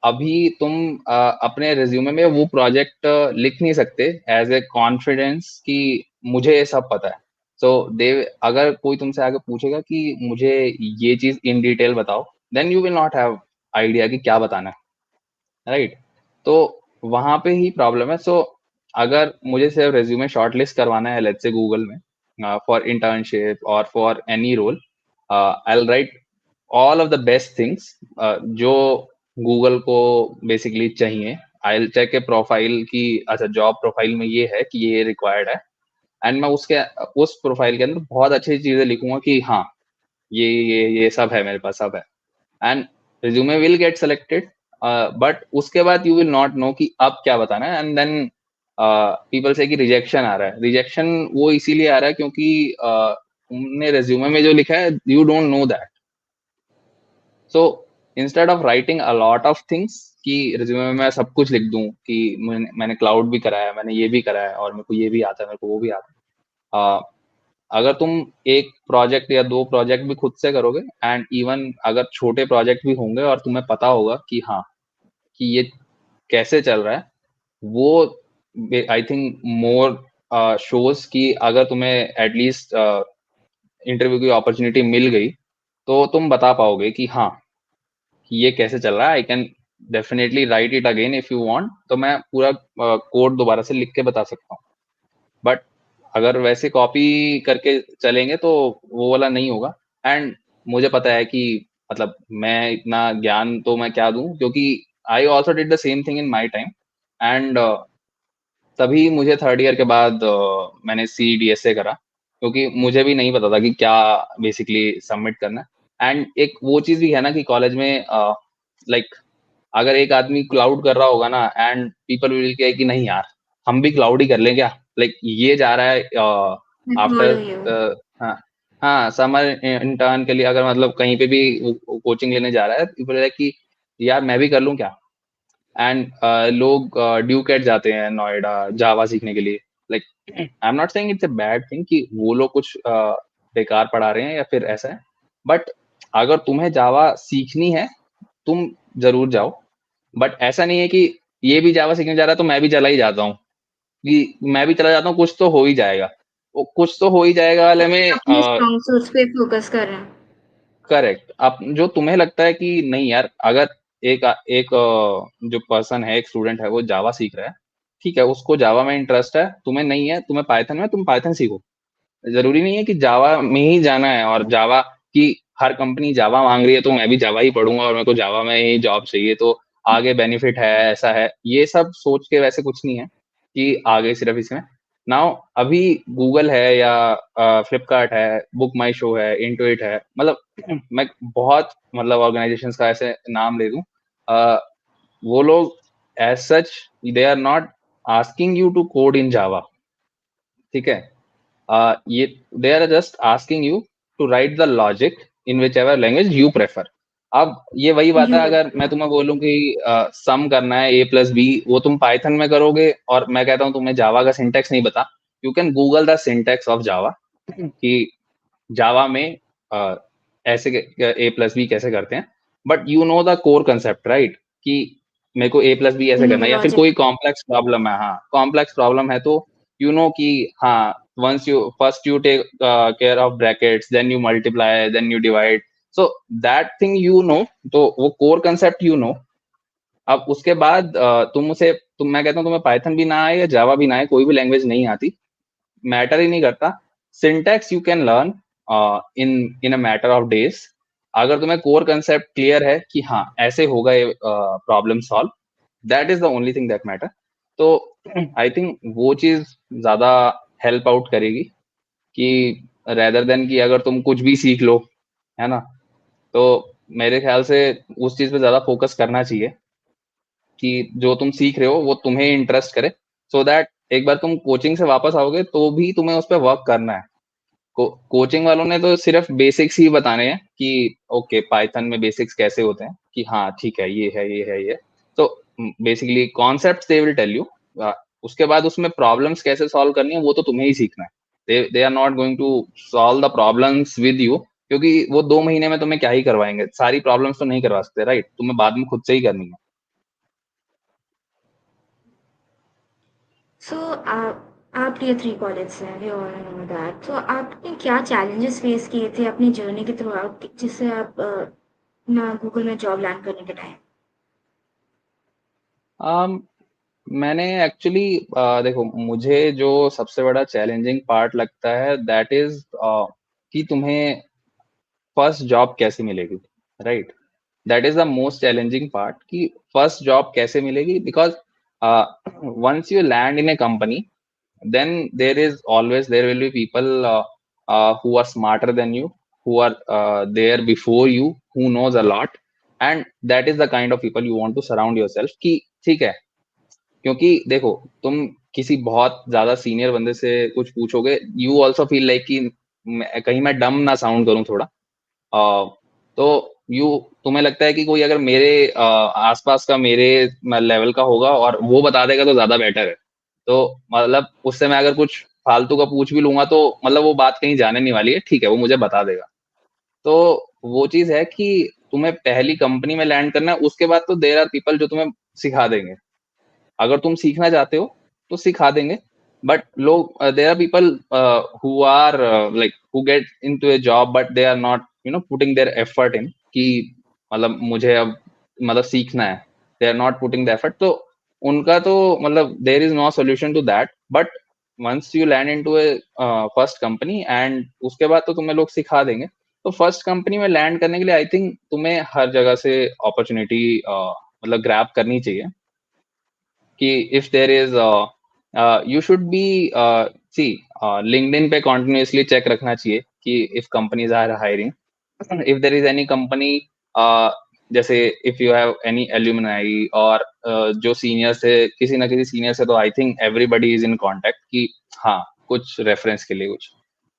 अभी तुम अपने रिज्यूमे में वो प्रोजेक्ट लिख नहीं सकते एज ए कॉन्फिडेंस कि मुझे ये सब पता है. सो दे, अगर कोई तुमसे आगे पूछेगा कि मुझे ये चीज इन डिटेल बताओ, then you will not have idea कि क्या बताना है, राइट? तो वहां पे ही प्रॉब्लम है. सो अगर मुझे सिर्फ रेज्यूमे शॉर्टलिस्ट करवाना है, लेट्स से गूगल में, फॉर इंटर्नशिप और for any role, I will write all of the best things जो गूगल को बेसिकली चाहिए। I will check a profile की, अच्छा जॉब प्रोफाइल में ये है कि ये रिक्वायर्ड है, एंड मैं उसके उस प्रोफाइल के अंदर बहुत अच्छी चीजें लिखूंगा कि हाँ ये सब है, मेरे पास सब है, and resume will get selected. But उसके बाद यू विल नॉट नो कि अब क्या बताना है, एंड देन पीपल से कि रिजेक्शन आ रहा है। रिजेक्शन वो इसीलिए आ रहा है क्योंकि तुमने रिज्यूमे में जो लिखा है you don't know that. So instead of writing a lot of things कि रिज्यूमे में मैं सब कुछ लिख दूं कि मैंने क्लाउड भी करा है, मैंने ये भी करा है, और मेरे को ये भी आता है, मेरे को वो भी आता है। अगर तुम एक प्रोजेक्ट या दो प्रोजेक्ट भी खुद से करोगे, एंड इवन अगर छोटे प्रोजेक्ट भी होंगे और तुम्हें पता होगा कि हाँ कि ये कैसे चल रहा है, वो आई थिंक मोर शोज कि अगर तुम्हें एटलीस्ट इंटरव्यू की अपॉर्चुनिटी मिल गई तो तुम बता पाओगे कि हाँ कि ये कैसे चल रहा है। I can definitely right it again if you want, तो मैं पूरा कोड दोबारा से लिख के बता सकता हूँ। बट अगर वैसे कॉपी करके चलेंगे तो वो वाला नहीं होगा। एंड मुझे पता है कि मतलब मैं इतना ज्ञान तो मैं क्या दूं, क्योंकि I also did the same thing in my time. And तभी मुझे थर्ड ईयर के बाद मैंने सी डी एस ए करा, क्योंकि मुझे भी नहीं पता था कि क्या बेसिकली सबमिट करना है। एंड एक वो चीज भी है ना कि कॉलेज में लाइक अगर एक आदमी क्लाउड कर रहा होगा ना, एंड पीपल विल कहे कि नहीं यार हम भी क्लाउड ही कर लें क्या, लाइक ये जा रहा है I follow आफ्टर, you. हाँ हाँ समर इंटर्न के लिए अगर मतलब कहीं पे भी कोचिंग लेने जा रहा है, पीपल है कि यार मैं भी कर लूं क्या। एंड लोग ड्यूकेट जाते हैं नोएडा जावा सीखने के लिए। Like I am not saying it's a bad thing कि वो लोग कुछ बेकार पढ़ा रहे हैं या फिर ऐसा है, बट अगर तुम्हें जावा सीखनी है तुम जरूर जाओ। बट ऐसा नहीं है कि ये भी जावा सीखने जा रहा है तो मैं भी चला ही जाता हूँ, कि मैं भी चला जाता हूँ, कुछ तो हो ही जाएगा। वो कुछ तो हो ही जाएगा वाले में अपने स्ट्रॉन्ग सूट्स पे फोकस कर रहे हैं। करेक्ट। अब जो तुम्हें लगता है कि नहीं यार, अगर एक जो पर्सन है, एक स्टूडेंट है, वो जावा सीख रहा है, ठीक है, उसको जावा में इंटरेस्ट है, तुम्हें नहीं है, तुम्हें पाइथन में, तुम पाइथन सीखो। जरूरी नहीं है कि जावा में ही जाना है, और जावा की हर कंपनी जावा मांग रही है तो मैं भी जावा ही पढ़ूंगा और मेरे को जावा में ही जॉब चाहिए तो आगे बेनिफिट है, ऐसा है, ये सब सोच के वैसे कुछ नहीं है कि आगे सिर्फ इसमें। नाउ अभी गूगल है या फ्लिपकार्ट है, बुक माई शो है, इंटुइट है, मतलब मैं बहुत मतलब ऑर्गेनाइजेशंस का ऐसे नाम ले दूं, अ, वो लोग as such they are not asking you to code in Java, ठीक है। ये they are just asking you to write the logic in whichever language you prefer. अब ये वही बात यू है, अगर मैं प्रेफर। तुम्हें बोलूं कि सम करना है ए प्लस बी, वो तुम पाइथन में करोगे, और मैं कहता हूँ तुम्हें जावा का सिंटेक्स नहीं बता, you can Google the syntax of Java कि जावा में अ, ऐसे ए प्लस बी कैसे करते हैं। But you know the core concept right, कि मेरे को ए प्लस बी यू ऐसे नो करना द है, या फिर लॉजिक। कोई कॉम्प्लेक्स प्रॉब्लम है, हाँ कॉम्प्लेक्स प्रॉब्लम है तो यू नो कि हाँ once you first you take care of brackets, then you multiply, then you divide, so that thing you know. तो वो कोर कंसेप्ट यू नो। अब उसके बाद मैं कहता हूँ तुम्हें पाइथन भी ना आए या जावा भी ना आए, कोई भी लैंग्वेज नहीं आती, मैटर ही नहीं करता। Syntax you can learn in in a matter of days. अगर तुम्हें कोर कंसेप्ट क्लियर है कि हाँ ऐसे होगा ये problem solve, that is the only thing that matter. तो आई थिंक वो चीज ज्यादा हेल्प आउट करेगी कि रेदर देन कि अगर तुम कुछ भी सीख लो, है ना। तो मेरे ख्याल से उस चीज पे ज्यादा फोकस करना चाहिए कि जो तुम सीख रहे हो वो तुम्हें इंटरेस्ट करे, सो दैट एक बार तुम कोचिंग से वापस आओगे तो भी तुम्हें उस पर वर्क करना है। कोचिंग वालों ने तो सिर्फ बेसिक्स ही बताने हैं कि ओके पाइथन में बेसिक्स कैसे होते हैं, कि हाँ ठीक है ये है ये है ये। तो basically concept they will tell you, उसके बाद उसमें प्रॉब्लम्स कैसे सॉल्व करनी है वो तो तुम्हें ही सीखना है। They are not going to solve the problems with you, क्योंकि वो 2 महीने में तुम्हें क्या ही करवाएंगे, सारी प्रॉब्लम्स तो नहीं करवा सकते राइट, तुम्हें बाद में खुद से ही करनी है। सो आप टीयर 3 कॉलेज से हैं, वी ऑल नो दैट। सो आपने क्या चैलेंजेस फेस किए थे अपनी जर्नी के थ्रू आउट, जिससे आप ना गूगल में जॉब लैंड करने के टाइम? um, मैंने एक्चुअली देखो, मुझे जो सबसे बड़ा चैलेंजिंग पार्ट लगता है दैट इज कि तुम्हें फर्स्ट जॉब कैसे मिलेगी। Right? That is the most challenging part कि फर्स्ट जॉब कैसे मिलेगी, because once you land in a company, then there will be people who are smarter than you, who are there before you, who knows a lot, and that is the kind of people you want to surround yourself कि ठीक है, क्योंकि देखो, तुम किसी बहुत ज्यादा senior बंदे से कुछ पूछोगे, यू ऑल्सो फील लाइक कि कहीं मैं डम ना साउंड करूं थोड़ा। तो यू तुम्हें लगता है कि कोई अगर मेरे आसपास का मेरे लेवल का होगा और वो बता देगा तो ज्यादा बेटर है। तो मतलब उससे मैं अगर कुछ फालतू का पूछ भी लूंगा तो मतलब वो बात कहीं जाने नहीं वाली है, ठीक है, वो मुझे बता देगा। तो वो चीज है कि तुम्हें पहली कंपनी में लैंड करना है, उसके बाद तो देयर आर पीपल जो तुम्हें सिखा देंगे। अगर तुम सीखना चाहते हो तो सिखा देंगे, बट लोग there are people who are like who get into a job but they are not putting their effort in कि मतलब मुझे अब मतलब सीखना है, they are not putting the effort. तो उनका तो मतलब there is no solution to that. But once you land into a first company and उसके बाद तो तुम्हें लोग सिखा देंगे। तो फर्स्ट कंपनी में लैंड करने के लिए आई थिंक तुम्हें हर जगह से अपॉर्चुनिटी मतलब ग्रैब करनी चाहिए कि if there is you should be see LinkedIn पे कॉन्टिन्यूसली चेक रखना चाहिए कि if companies are hiring, if there is any company, जैसे if you have any alumni और जो सीनियर से किसी ना किसी सीनियर से, तो I think everybody is in contact कि हाँ कुछ रेफरेंस के लिए कुछ,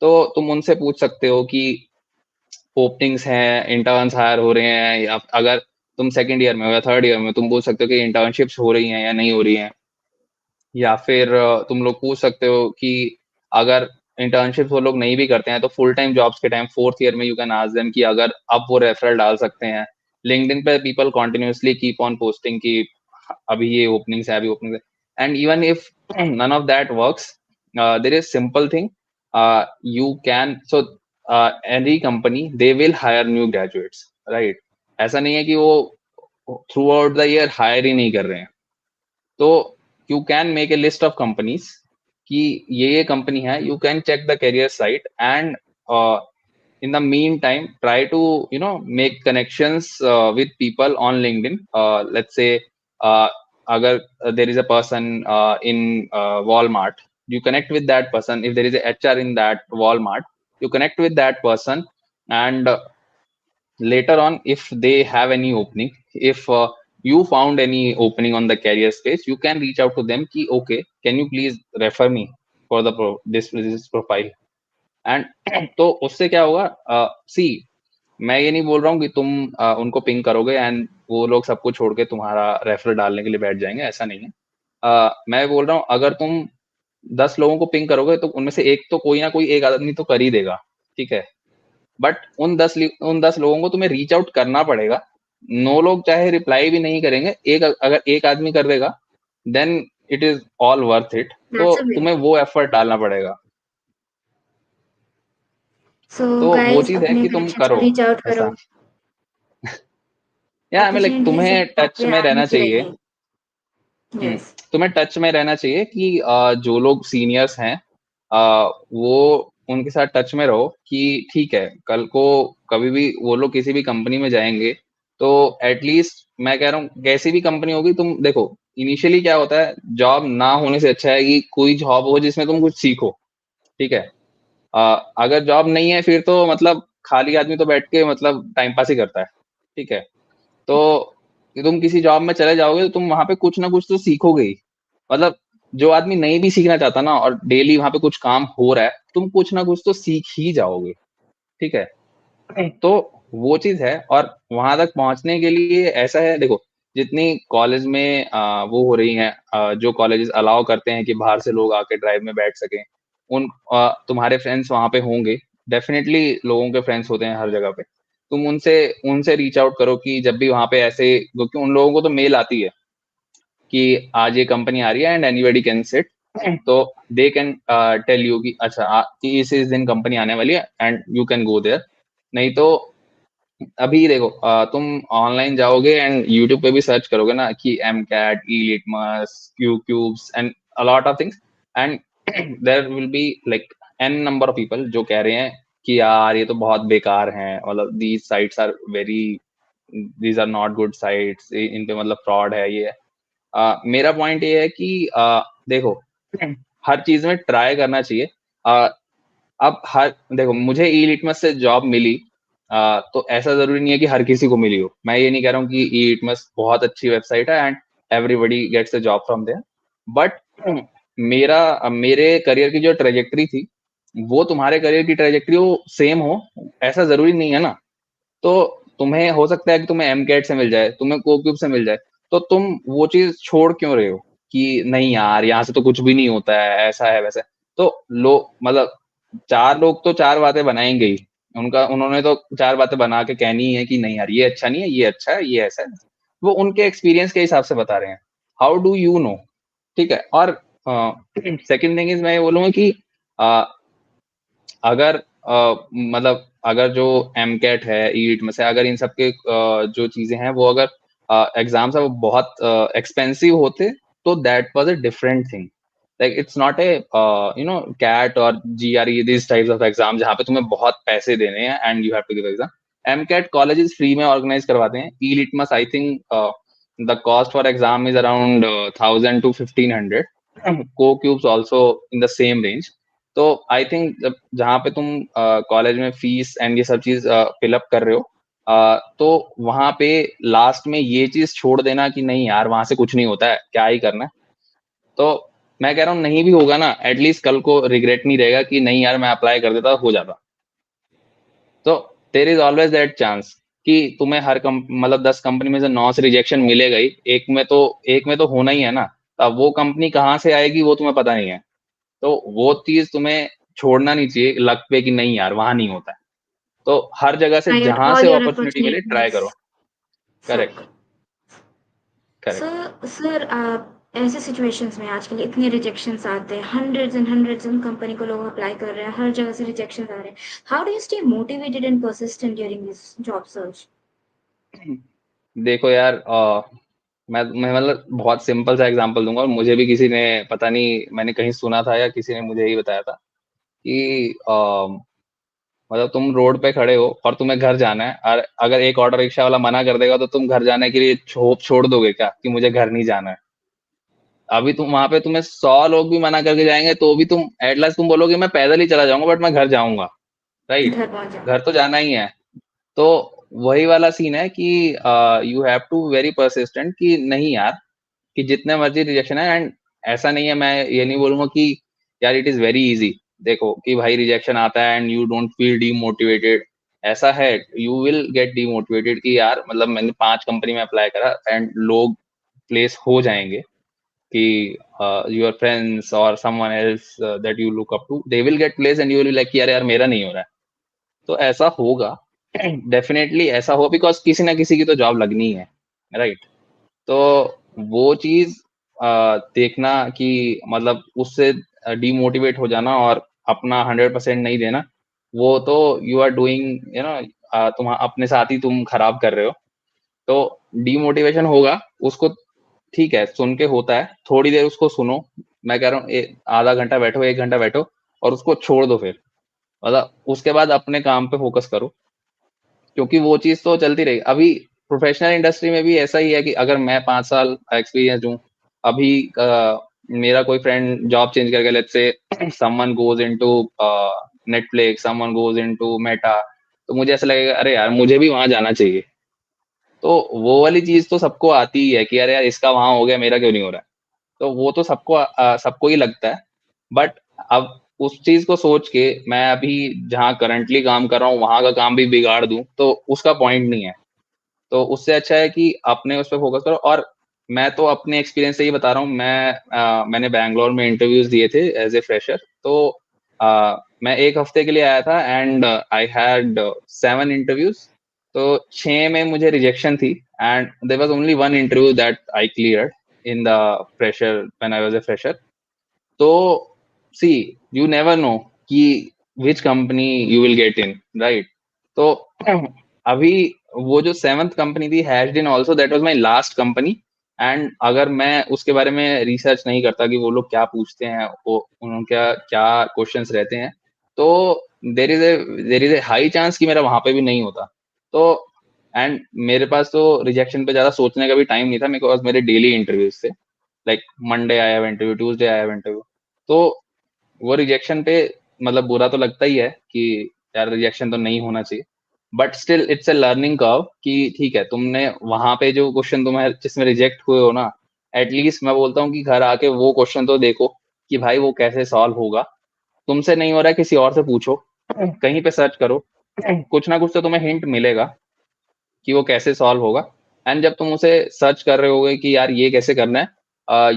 तो तुम उनसे पूछ सकते हो कि ओपनिंग्स हैं, इंटर्न्स हायर हो रहे हैं, या अगर तुम सेकंड ईयर में हो या थर्ड ईयर में, तुम पूछ सकते हो कि इंटर्नशिप्स हो रही हैं या नहीं हो रही हैं। या फिर तुम लोग पूछ सकते हो कि अगर इंटर्नशिप वो लोग नहीं भी करते हैं तो फुल टाइम जॉब्स के टाइम फोर्थ ईयर में यू कैन आस्क देम कि अगर अब वो रेफरल डाल सकते हैं। लिंक्डइन पे people continuously keep on posting कि अभी ये ओपनिंग्स है, अभी ओपनिंग्स है। And even if none of that works, there is simple thing, you can so any company they will hire new graduates, right? ऐसा नहीं है कि वो throughout the year hire ही नहीं कर रहे हैं। तो you can make a list of companies कि ये कंपनी है, you can check the career site and in the meantime try to make connections with people on LinkedIn. Let's say uh, agar there is a person in Walmart, you connect with that person. If there is a HR in that Walmart, you connect with that person, and later on if they have any opening, if you found any opening on the career space, you can reach out to them ki okay, can you please refer me for the this profile. And तो उससे क्या होगा, सी मैं ये नहीं बोल रहा हूँ कि तुम उनको पिंग करोगे एंड वो लोग सबको छोड़ के तुम्हारा रेफरल डालने के लिए बैठ जाएंगे, ऐसा नहीं है। मैं बोल रहा हूँ अगर तुम 10 लोगों को पिंग करोगे तो उनमें से एक तो कोई ना कोई एक आदमी तो कर ही देगा, ठीक है। बट उन दस लोगों को तुम्हें रीच आउट करना पड़ेगा। 9 लोग चाहे रिप्लाई भी नहीं करेंगे, एक अगर एक आदमी कर देगा then it is all worth it. तो That's a way. तुम्हें वो एफर्ट डालना पड़ेगा। So तो वो guys, चीज है अपने कि तुम कनेक्शन से करो रीच आउट करो, ऐसा। या हमें लाइक अपॉर्चुनिटीज तुम्हें टच आपके में रहना आगे चाहिए। रहेगी। हम्म, यस। तुम्हें टच में रहना चाहिए कि जो लोग सीनियर्स हैं वो उनके साथ टच में रहो कि ठीक है, कल को कभी भी वो लोग किसी भी कंपनी में जाएंगे तो एटलीस्ट मैं कह रहा हूँ कैसी भी कंपनी होगी, तुम देखो इनिशियली क्या होता है, जॉब ना होने से अच्छा है कि कोई जॉब हो जिसमें तुम कुछ सीखो, ठीक है। अगर जॉब नहीं है फिर तो मतलब खाली आदमी तो बैठ के मतलब टाइम पास ही करता है, ठीक है। तो तुम किसी जॉब में चले जाओगे तो तुम वहां पे कुछ ना कुछ तो सीखोगे ही। मतलब जो आदमी नहीं भी सीखना चाहता ना और डेली वहां पे कुछ काम हो रहा है, तुम कुछ ना कुछ तो सीख ही जाओगे, ठीक है। तो वो चीज है। और वहां तक पहुंचने के लिए ऐसा है, देखो जितनी कॉलेज में वो हो रही हैं, जो कॉलेजेस अलाउ करते हैं कि बाहर से लोग आके ड्राइव में बैठ सकें, उन तुम्हारे फ्रेंड्स वहां पे होंगे, डेफिनेटली लोगों के फ्रेंड्स होते हैं हर जगह पे। तुम उनसे उनसे रीच आउट करो कि जब भी वहां पे ऐसे, क्योंकि उन लोगों को तो मेल आती है कि आज ये कंपनी आ रही है एंड एनीबडी कैन सिट, तो दे कैन टेल यू कि अच्छा कि इस दिन कंपनी आने वाली है and you can go there. नहीं तो अभी देखो तुम ऑनलाइन जाओगे एंड यूट्यूब पे भी सर्च करोगे ना कि M cat, E litmus, Q cubes and a lot of things, and there will be like an number of people जो कह रहे हैं कि यार ये तो बहुत बेकार है, मतलब these sites are very these are not good sites, इन पे मतलब फ्रॉड है, ये है। मेरा पॉइंट ये है कि देखो, हर चीज में ट्राई करना चाहिए। अ, अब हर देखो, मुझे ई लिटमस से जॉब मिली, तो ऐसा जरूरी नहीं है कि हर किसी को मिली हो। मैं ये नहीं कह रहा हूँ कि ई लिटमस बहुत अच्छी वेबसाइट है and everybody gets a job from there, but मेरे करियर की जो ट्रेजेक्टरी थी, वो तुम्हारे करियर की ट्रेजेक्टरी वो सेम हो, ऐसा जरूरी नहीं है ना। तो तुम्हें हो सकता है कि तुम्हें एम कैट से मिल जाए, तुम्हें कोक्यूब से मिल जाए, तो तुम वो चीज छोड़ क्यों रहे हो कि नहीं यार यहाँ से तो कुछ भी नहीं होता है, ऐसा है वैसा है। तो लोग मतलब चार लोग तो चार बातें बनाएंगे ही, उन्होंने तो चार बातें बना के कहनी ही है कि नहीं यार ये अच्छा नहीं है, ये अच्छा है, ये ऐसा है। वो उनके एक्सपीरियंस के हिसाब से बता रहे हैं। How do you know? ठीक है। और सेकंड थिंग इज, मैं ये बोलूंगा कि अगर मतलब अगर जो एम कैट है, ईट में से अगर इन सब के जो चीजें हैं वो अगर एग्जाम्स है वो बहुत एक्सपेंसिव होते, तो that was a different thing. Like it's not a CAT और GRE this types of exam जहाँ पे तुम्हें बहुत पैसे देने हैं and you have to give exam. M CAT colleges free में ऑर्गेनाइज करवाते हैं। ELitmus I think the cost for exam is around 1,000 to 1,500। CoCubes also in the same range. तो आई थिंक जब जहाँ पे तुम college में fees and ये सब चीज फिलअप कर रहे हो, तो वहां पे लास्ट में ये चीज छोड़ देना कि नहीं यार वहां से कुछ नहीं होता है, क्या ही करना है। तो मैं कह रहा हूँ नहीं भी होगा ना, एटलीस्ट कल को रिग्रेट नहीं रहेगा कि नहीं यार मैं अप्लाई कर देता हो जाता। तो there is always that chance कि तुम्हें हर मतलब 10 कंपनी में से 9 से रिजेक्शन मिलेगा ही, एक में तो होना ही है ना। अब वो कंपनी कहाँ से आएगी वो तुम्हें पता नहीं है। तो वो चीज तुम्हें छोड़ना नहीं चाहिए लक पे कि नहीं यार वहां नहीं होता है। तो हर जगह से Tried जहां all से your अपॉर्चुनिटी मिले ट्राई opportunities. करो। So correct. करेक्ट। सर आप ऐसे सिचुएशंस में आजकल इतने रिजेक्शंस आते हैं, hundreds and hundreds in company को लोग अप्लाई कर रहे हैं, हर जगह से रिजेक्शंस आ रहे हैं। How do you stay motivated and persistent during this job search? देखो यार, मैं मतलब बहुत सिंपल सा एग्जांपल दूंगा, और मुझे भी किसी ने पता नहीं, मैंने कहीं सुना था या किसी ने मुझे यही बताया था कि मतलब तुम रोड पे खड़े हो और तुम्हें घर जाना है, और अगर एक ऑटो रिक्शा वाला मना कर देगा तो तुम घर जाने के लिए छोड़ दोगे क्या कि मुझे घर नहीं जाना है? अभी तुम वहां पे तुम्हें 100 लोग भी मना करके जाएंगे तो भी तुम एट लास्ट तुम बोलोगे मैं पैदल ही चला जाऊंगा बट मैं घर जाऊंगा। राइट। घर पहुंच जाओ। घर तो जाना ही है। तो वही वाला सीन है कि you have to very persistent कि नहीं यार, कि जितने मर्जी रिजेक्शन है, एंड ऐसा नहीं है, मैं ये नहीं बोलूंगा कि यार इट इज वेरी इजी। देखो कि भाई रिजेक्शन आता है and you don't feel demotivated, ऐसा है, यू विल गेट डीमोटिवेटेड कि यार मतलब मैंने 5 कंपनी में अप्लाई करा एंड लोग प्लेस हो जाएंगे कि योर फ्रेंड्स और someone else that you look up to they will get place and you will be like यार यार मेरा नहीं हो रहा है। तो ऐसा होगा, डेफिनेटली ऐसा हो, बिकॉज किसी ना किसी की तो जॉब लगनी है। राइट। तो वो चीज देखना कि मतलब उससे डीमोटिवेट हो जाना और अपना 100% नहीं देना, वो तो यू आर डूइंग तुम अपने साथ ही तुम खराब कर रहे हो। तो डीमोटिवेशन होगा उसको, ठीक है, सुन के होता है, थोड़ी देर उसको सुनो। मैं कह रहा हूँ आधा घंटा बैठो, 1 घंटा बैठो और उसको छोड़ दो, फिर मतलब उसके बाद अपने काम पे फोकस करो, क्योंकि वो चीज तो चलती रहेगी। अभी प्रोफेशनल इंडस्ट्री में भी ऐसा ही है कि अगर मैं 5 साल एक्सपीरियंस दूं, अभी मेरा कोई फ्रेंड जॉब चेंज कर गया, let's say someone goes into Netflix, someone goes into Meta, तो मुझे ऐसा लगेगा अरे यार मुझे भी वहां जाना चाहिए। तो वो वाली चीज तो सबको आती ही है कि अरे यार इसका वहां हो गया, मेरा क्यों नहीं हो रहा है। तो वो तो सबको ही लगता है। बट अब उस चीज को सोच के मैं अभी जहाँ करंटली काम कर रहा हूँ वहां का काम भी बिगाड़ दूं तो उसका पॉइंट नहीं है। तो उससे अच्छा है कि अपने उस पर फोकस करो। और मैं तो अपने एक्सपीरियंस से ही बता रहा हूँ, मैंने बैंगलोर में इंटरव्यूज दिए थे एज ए फ्रेशर। तो मैं एक हफ्ते के लिए आया था एंड आई हैड 7 इंटरव्यूज। तो 6 में मुझे रिजेक्शन थी and there was only one interview that I cleared in the fresher when I was a fresher. तो सी, यू नेवर नो कि which company you will get in. Right. तो अभी वो जो 7th कंपनी थी hashed in also, that was my last company. And अगर मैं उसके बारे में रिसर्च नहीं करता कि वो लोग क्या पूछते हैं, वो उनका क्या क्वेश्चंस रहते हैं, तो there is a high chance कि मेरा वहां पे भी नहीं होता। तो एंड मेरे पास तो रिजेक्शन पे ज्यादा सोचने का भी टाइम नहीं था, मेरे पास मेरे डेली इंटरव्यूज थे। लाइक मंडे आया हुआ इंटरव्यू, ट्यूसडे आया हुआ इंटरव्यू। तो वो रिजेक्शन पे मतलब बुरा तो लगता ही है कि यार रिजेक्शन तो नहीं होना चाहिए, but still it's a learning curve कि ठीक है, तुमने वहां पे जो क्वेश्चन तुम्हें जिसमें रिजेक्ट हुए हो ना, एटलीस्ट मैं बोलता हूँ कि घर आके वो क्वेश्चन तो देखो कि भाई वो कैसे सॉल्व होगा। तुमसे नहीं हो रहा है, किसी और से पूछो, कहीं पे सर्च करो, कुछ ना कुछ तो तुम्हें हिंट मिलेगा कि वो कैसे सॉल्व होगा। एंड जब तुम उसे सर्च कर रहे होगे कि यार ये कैसे करना है,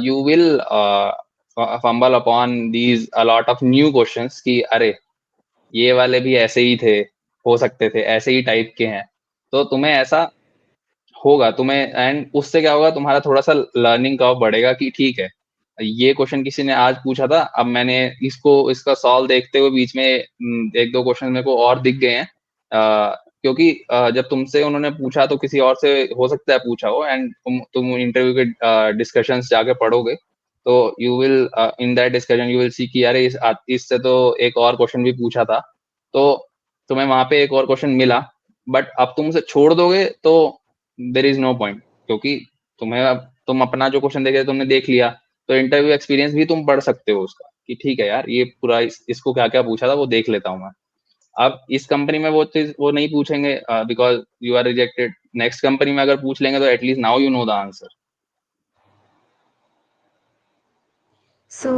you will fumble upon these a lot of new questions कि अरे ये वाले भी ऐसे ही थे, हो सकते थे, ऐसे ही टाइप के हैं। तो तुम्हें ऐसा होगा तुम्हें, एंड उससे क्या होगा, तुम्हारा थोड़ा सा लर्निंग कर्व बढ़ेगा कि ठीक है, ये क्वेश्चन किसी ने आज पूछा था, अब मैंने इसको इसका सॉल्व देखते हुए बीच में एक दो क्वेश्चन मेरे को और दिख गए हैं। क्योंकि जब तुमसे उन्होंने पूछा तो किसी और से हो सकता है पूछा हो, एंड तुम इंटरव्यू के डिस्कशंस जाके पढ़ोगे, तो you will in that discussion you will see कि यार इससे तो एक और क्वेश्चन भी पूछा था। तो तुम्हें वहां पे एक और क्वेश्चन मिला, बट अब तुम उसे छोड़ दोगे तो देर इज नो पॉइंट, क्योंकि तुम्हें अब तुम अपना जो क्वेश्चन देखे तुमने देख लिया। तो इंटरव्यू एक्सपीरियंस भी तुम पढ़ सकते हो उसका कि ठीक है यार, ये पूरा इसको क्या क्या पूछा था वो देख लेता हूँ मैं। अब इस कंपनी में वो चीज वो नहीं पूछेंगे because you are rejected. Next company में अगर पूछ लेंगे तो at least now you know the answer. So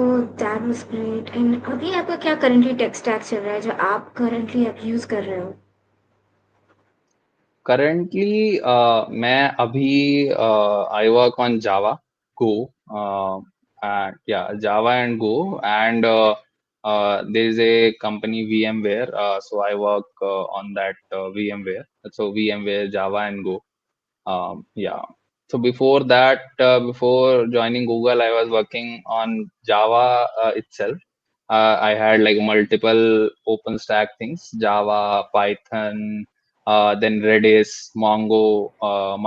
that was great. And अभी आपका क्या करंटली टेक स्टैक चल रहा है जो आप करंटली आप यूज कर रहे हो? Currently, मैं अभी I work on Java, Go, and yeah, Java and Go, and there is a company VMware, so I work on that VMware. So VMware, Java and Go. Yeah. So before that, before joining Google, I was working on Java itself. I had like multiple OpenStack things: Java, Python, then Redis, Mongo,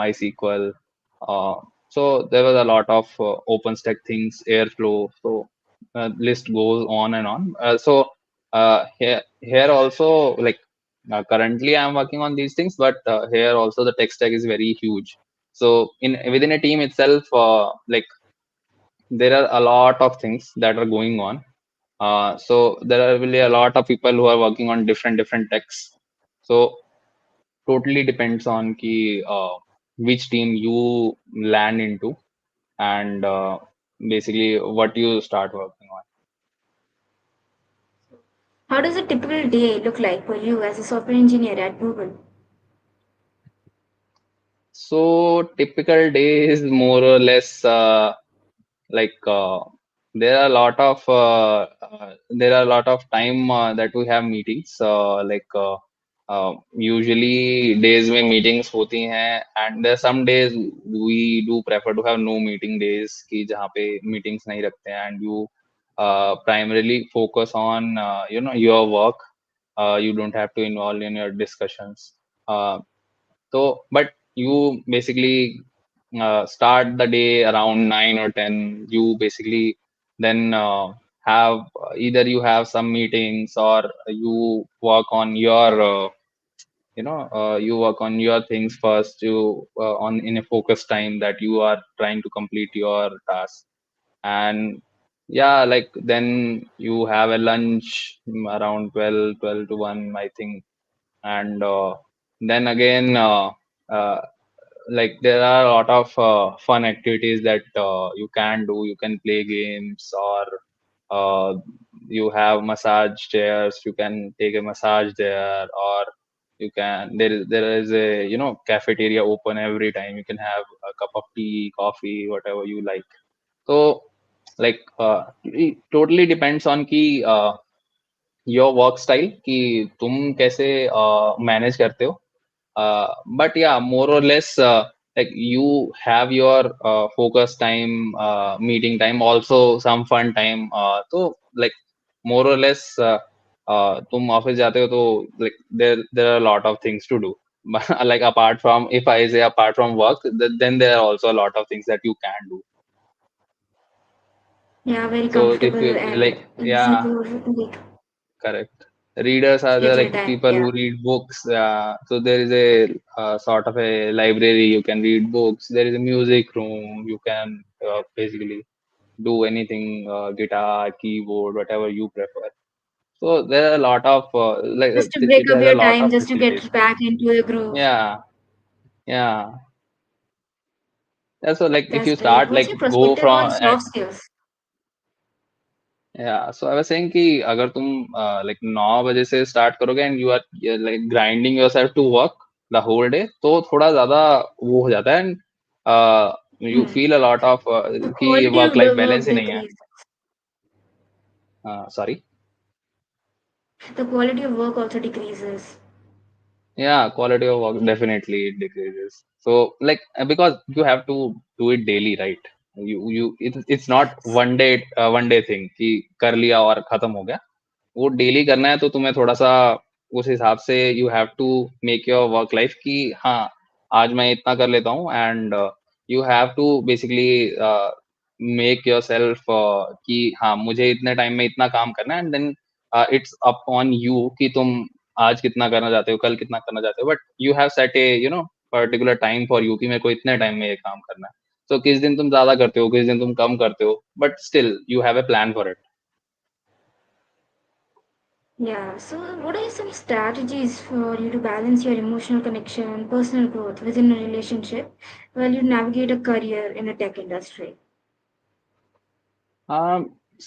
MySQL. Uh, so there was a lot of OpenStack things, Airflow. So list goes on and on. Here also like currently I'm working on these things, but here also the tech stack is very huge. So in within a team itself, like there are a lot of things that are going on. So there are really a lot of people who are working on different techs. So totally depends on ki, which team you land into, and basically what you start working on. How does a typical day look like for you as a software engineer at Google? So typical day is more or less like there are a lot of there are a lot of time that we have meetings, usually days when meetings hoti hain, and there are some days we do prefer to have no meeting days ki jahan pe meetings nahi rakhte hain, and you primarily focus on your work. You don't have to involve in your discussions. uh, so, but you basically start the day around 9 or 10. You basically then have either you have some meetings or you work on your you work on your things first. You on in a focus time that you are trying to complete your task, and yeah, like then you have a lunch around 12 to 1, I think. And then again like there are a lot of fun activities that you can do. You can play games, or uh, you have massage chairs, you can take a massage there, or there is a cafeteria open every time. You can have a cup of tea, coffee, whatever you like. So like it totally depends on ki your work style कि तुम कैसे manage करते हो. But yeah, more or less, like you have your focus time, meeting time, also some fun time. तो like more or less, तुम office जाते हो तो like there are a lot of things to do. Like apart from, if I say apart from work, then there are also a lot of things that you can do. Yeah, very So if comfortable you and like, easy yeah, to like. correct. Readers are the like Schedule time. people Yeah. who read books. So there is a sort of a library. You can read books. There is a music room. You can basically do anything, guitar, keyboard, whatever you prefer. So there are a lot of Just to break it up has a your lot time, of just to facilities. get back into the groove. Yeah, yeah. Yeah, so like if That's you great. start What's like your go perspective from on soft skills? yeah, so I was saying कि अगर तुम like 9 बजे से start करोगे and you are like grinding yourself to work the whole day तो थोड़ा ज्यादा वो हो जाता है and you Hmm. feel a lot of The कि quality of work the life work balance ही नहीं है. decreases. Sorry. The quality of work also decreases. Yeah, quality of work definitely it decreases. So like because you have to do it daily, right? It's not Yes. one day thing कि कर लिया और खत्म हो गया. वो daily करना है तो तुम्हें थोड़ा सा उस हिसाब से you have to make your work life कि हाँ आज मैं इतना कर लेता हूँ and you have to basically make yourself कि हाँ मुझे इतने टाइम में इतना काम करना है and then it's up on you कि तुम आज कितना करना चाहते हो कल कितना करना चाहते हो but you have set a particular time for you कि मेरे को इतने टाइम में ये काम करना है तो किस दिन तुम ज्यादा करते हो किस दिन तुम कम करते हो but still you have a plan for it. Yeah. So, what are some strategies for you to balance your emotional connection, personal growth within a relationship while you navigate a career in a tech industry?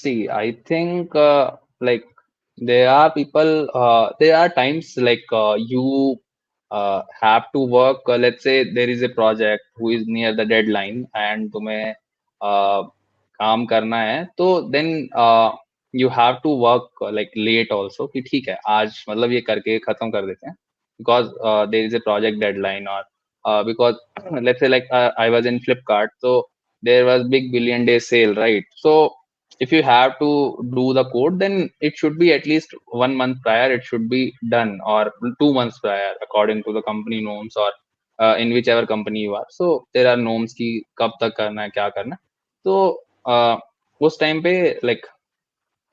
See, I think like there are times like you have to work. Let's say there is a project who is near the deadline and तुम्हें काम करना है, तो then you have to work like late also कि ठीक है आज मतलब ये करके खत्म कर देते हैं because there is a project deadline or because let's say like I was in Flipkart, so there was big billion day sale, right? So if you have to do the code, then it should be at least 1 month prior. It should be done or 2 months prior, according to the company norms or in whichever company you are. So there are norms कि कब तक करना है, क्या करना है. तो उस टाइम पे like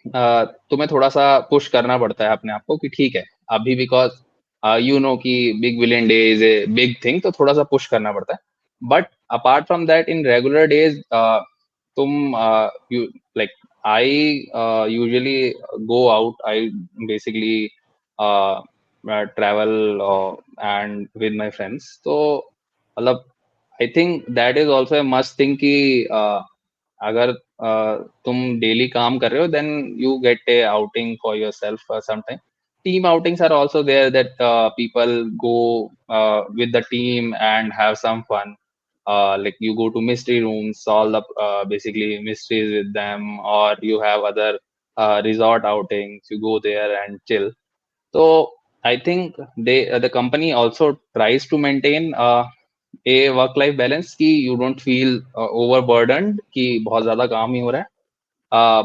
तुम्हें थोड़ा सा पुश करना पड़ता है अपने आप को कि ठीक है अभी बिकॉज यू नो कि big billion day is a big thing तो थोड़ा सा पुश करना पड़ता है but apart from that in regular days तुम you like I usually go out I basically travel and with my friends तो मतलब I think that is also a must thing कि अगर तुम डेली काम कर रहे हो then you get a outing for yourself sometime team outings are also there that people go with the team and have some fun like you go to mystery rooms solve the basically mysteries with them or you have other resort outings you go there and chill so I think the company also tries to maintain a work life balance कि you don't feel overburdened कि बहुत ज्यादा काम ही हो रहा है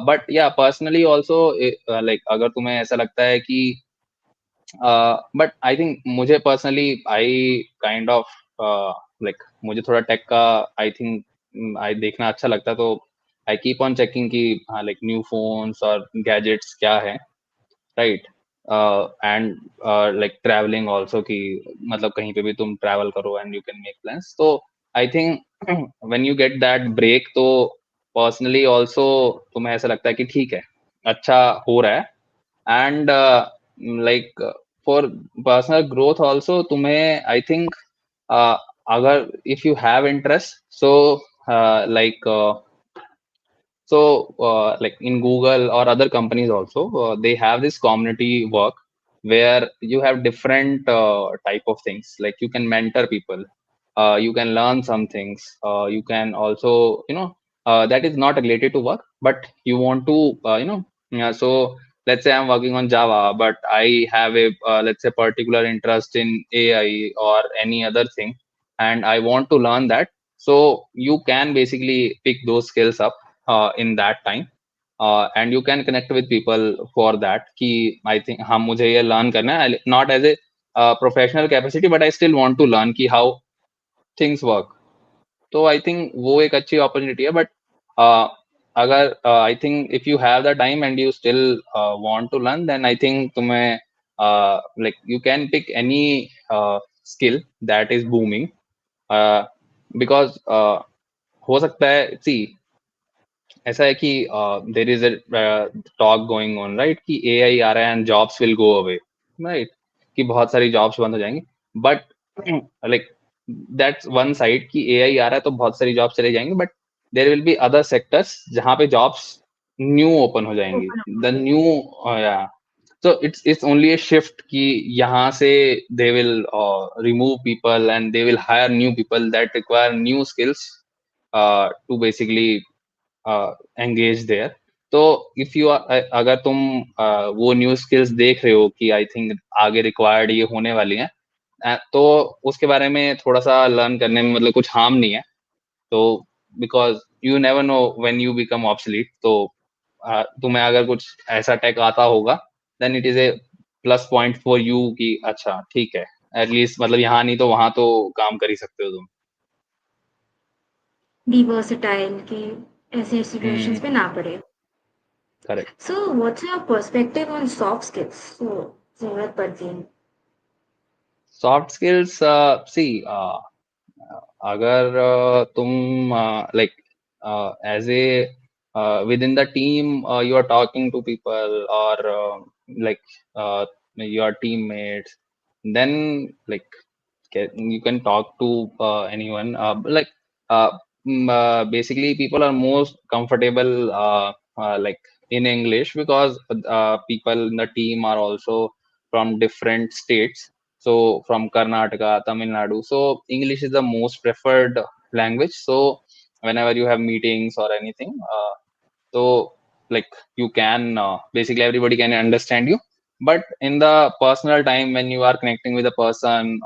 but या personally also like अगर तुम्हें ऐसा लगता है कि बट आई थिंक मुझे personally I kind of like मुझे थोड़ा टेक का आई थिंक आई देखना अच्छा लगता है तो आई कीप ऑन चेकिंग कि हाँ लाइक न्यू फोन्स और गैजेट्स क्या है right and like travelling also कि मतलब कहीं पे भी तुम ट्रैवल करो and you can make plans तो I think when you get that break तो पर्सनली ऑल्सो तुम्हें ऐसा लगता है कि ठीक है अच्छा हो रहा है and like for personal growth also तुम्हें आई थिंक अगर if you have interest so like so, like in Google or other companies also, they have this community work where you have different type of things. Like you can mentor people, you can learn some things. You can also, that is not related to work, but you want to, yeah. So let's say I'm working on Java, but I have a let's say particular interest in AI or any other thing, and I want to learn that. So you can basically pick those skills up in that time and you can connect with people for that कि I think हाँ मुझे ये learn करना है not as a professional capacity but I still want to learn कि how things work तो I think वो एक अच्छी अपॉर्चुनिटी है बट अगर I think if you have the time and you still want to learn, then I think तुम्हें like you can pick any skill that is booming, because हो सकता है, सी ऐसा है कि there is a talk going on, right, कि AI आ रहा है and jobs will go away, right, कि बहुत सारी जॉब्स बंद हो जाएंगी, but like that's one side कि एआई आ रहा है तो बहुत सारी जॉब्स चले जाएंगी, but there will B other sectors जहाँ पे जॉब्स न्यू ओपन हो जाएंगी, ओपन द होंगे। न्यू, या so it's only a shift कि यहाँ से they will remove people and they will hire new people that require new skills to basically engage there. तो इफ यू अगर तुम वो न्यू स्किल्स देख रहे हो कि आई थिंक आगे रिक्वायर्ड ये होने वाली हैं, तो उसके बारे में थोड़ा सा लर्न करने में मतलब कुछ हार्म नहीं है। तो because you never know when you become obsolete, तो तुम्हें अगर कुछ ऐसा टेक आता होगा, then it is a plus point for you कि अच्छा ठीक है, एटलीस्ट मतलब यहाँ नहीं तो वहां तो काम कर ही सकते हो तुम। बी वर्सेटाइल कि ऐसे सिचुएशंस हम्म, पे ना पड़े। Correct. So what's your perspective on soft skills जो जरूरत पड़ती है? सॉफ्ट स्किल्स, सी अगर तुम like as a within the team, you are talking to people or like your teammates, then like you can talk to anyone, basically people are most comfortable like in English, because people in the team are also from different states, so from Karnataka, Tamil Nadu, so English is the most preferred language. So whenever you have meetings or anything, so like you can basically everybody can understand you, but in the personal time when you are connecting with a person,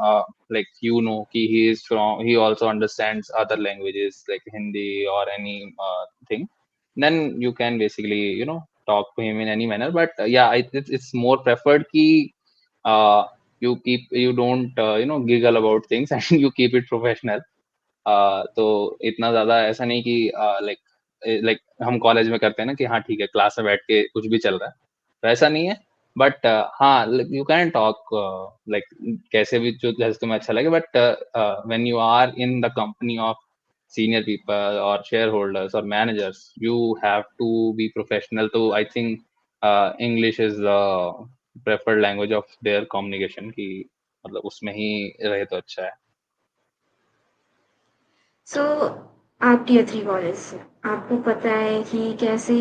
like he is from, he also understands other languages like Hindi or any thing, then you can basically talk to him in any manner. But yeah, it's more preferred ki uh, you don't giggle about things and you keep it professional. तो इतना ज्यादा ऐसा नहीं कि like like हम college में करते हैं ना कि हाँ ठीक है, क्लास में बैठ के कुछ भी चल रहा है, वैसा नहीं है। बट हाँ, यू कैन टॉक लाइक कैसे भी जो जैसे तुम्हें अच्छा लगे, but when you are in the company of senior people और शेयर होल्डर्स और managers, you have to be professional. तो I think English is preferred language of their communication, की मतलब उसमें ही रहे तो अच्छा है। सो आप टीयर थ्री कॉलेज से, आपको पता है कि कैसे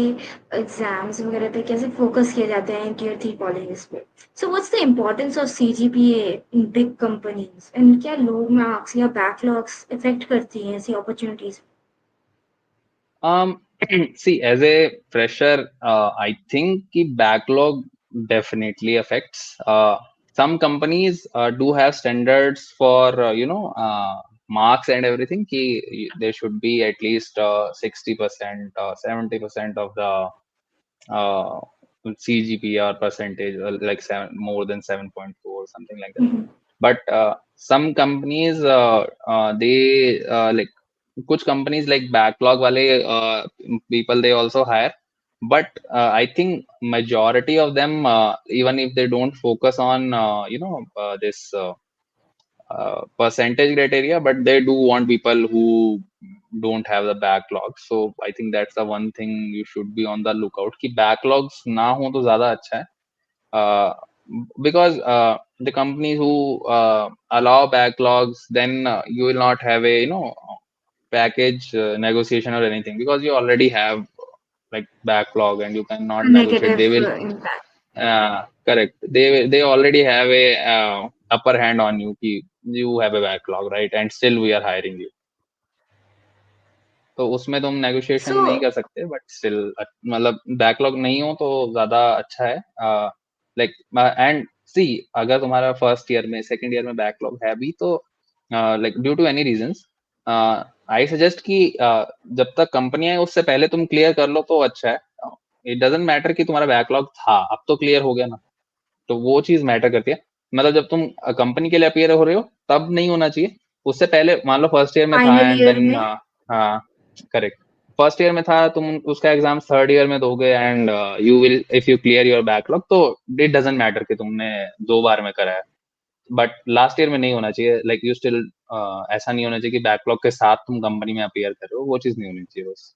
एग्जाम्स वगैरह पे कैसे फोकस किए जाते हैं टीयर थ्री कॉलेजेस पे। So what's the importance of CGPA in big companies and क्या लो मार्क्स या बैकलॉग्स इफेक्ट करती हैं ऐसी opportunities? See, as a fresher, I think the backlog definitely affects. Some companies do have standards for marks and everything. There should be at least 60%, 70% of the uh, CGPR percentage, like more than 7.4, something like that. But some companies, they like कुछ companies like backlog वाले people they also hire, but I think majority of them, even if they don't focus on this percentage criteria, but they do want people who don't have the backlog. So I think that's the one thing you should be on the lookout कि backlogs ना हो तो ज्यादा अच्छा है, uh, because the companies who allow backlogs, then you will not have a package negotiation or anything, because you already have like backlog and you cannot negotiate. They negative will impact. correct, they already have a upper hand on you कि you have a backlog, right, and still we are hiring you. तो उसमें तुम negotiation सो नहीं कर सकते, but still मतलब backlog नहीं हो तो ज्यादा अच्छा है। लाइक एंड सी, अगर तुम्हारा फर्स्ट ईयर में सेकंड ईयर में बैकलॉग है भी, तो like due to any reasons, I suggest कि जब तक कंपनी आए उससे पहले तुम क्लियर कर लो तो अच्छा है। इट डजेंट मैटर कि तुम्हारा बैकलॉग था, अब तो क्लियर हो गया ना, तो वो चीज मैटर करती है। मतलब जब तुम कंपनी के लिए अपियर हो रहे हो तब नहीं होना चाहिए, उससे पहले मान लो फर्स्ट ईयर में था फाइनल एंड ईयर देन, में हाँ करेक्ट, फर्स्ट ईयर में था, तुम उसका एग्जाम थर्ड ईयर में दोगे, and you will if you clear your backlog, तो इट डजेंट मैटर कि तुमने 2 बार में करा है। बट लास्ट ईयर में नहीं होना चाहिए, लाइक यू स्टिल, ऐसा नहीं होना चाहिए कि बैकलॉग के साथ तुम कंपनी में अपीयर कर रहे हो, वो चीज नहीं होनी चाहिए बस।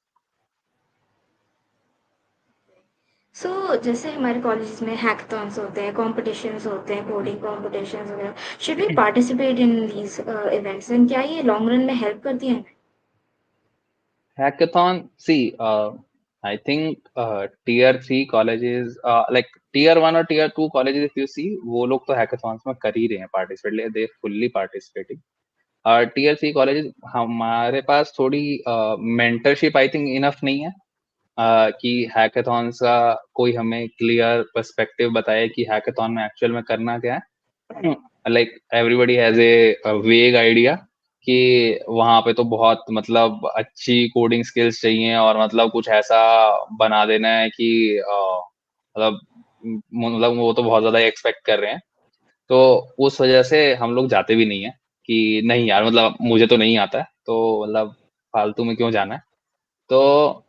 सो जैसे हमारे कॉलेजेस में हैकाथॉन्स होते हैं, कॉम्पिटिशन्स होते हैं, कोडिंग कॉम्पिटिशन्स वगैरह, should we participate in these events and क्या ये लॉन्ग रन में हेल्प करती हैं? Hackathon, see, I think tier 3 colleges, like tier 1 और tier 2 colleges, if you see, वो लोग तो hackathons में कर ही रहे हैं participate, they fully participating। tier 3 colleges, हमारे पास थोड़ी mentorship I think enough नहीं है, कि hackathons का कोई हमें क्लियर पर्सपेक्टिव बताए कि hackathon में एक्चुअल में करना क्या है। लाइक एवरीबडी हैज ए वेग आइडिया कि वहां पे तो बहुत मतलब अच्छी कोडिंग स्किल्स चाहिए, और मतलब कुछ ऐसा बना देना है कि मतलब मतलब वो तो बहुत ज्यादा एक्सपेक्ट कर रहे हैं। तो उस वजह से हम लोग जाते भी नहीं है कि नहीं यार, मतलब मुझे तो नहीं आता है, तो मतलब फालतू में क्यों जाना है। तो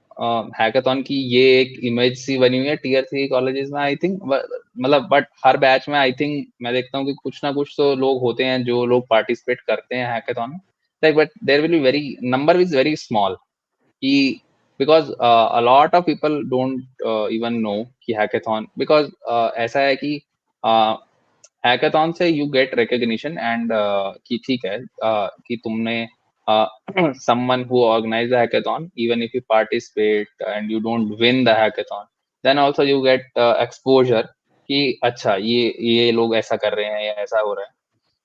हैकाथॉन की ये एक इमेज सी बनी हुई है tier 3 कॉलेजेस में आई थिंक, मतलब बट हर बैच में आई थिंक मैं देखता हूँ कि कुछ ना कुछ तो लोग होते हैं जो लोग पार्टिसिपेट करते हैं हैकाथॉन में, like but there will be very number is very small, कि because a lot of people don't even know कि हैकाथॉन, बिकॉज ऐसा है कि हैकाथॉन से यू गेट रिकॉग्निशन, एंड कि ठीक है, कि तुमने someone who organize the hackathon, even if you participate and you don't win the hackathon, then also you get exposure कि अच्छा ये लोग ऐसा कर रहे हैं या ऐसा हो रहा है,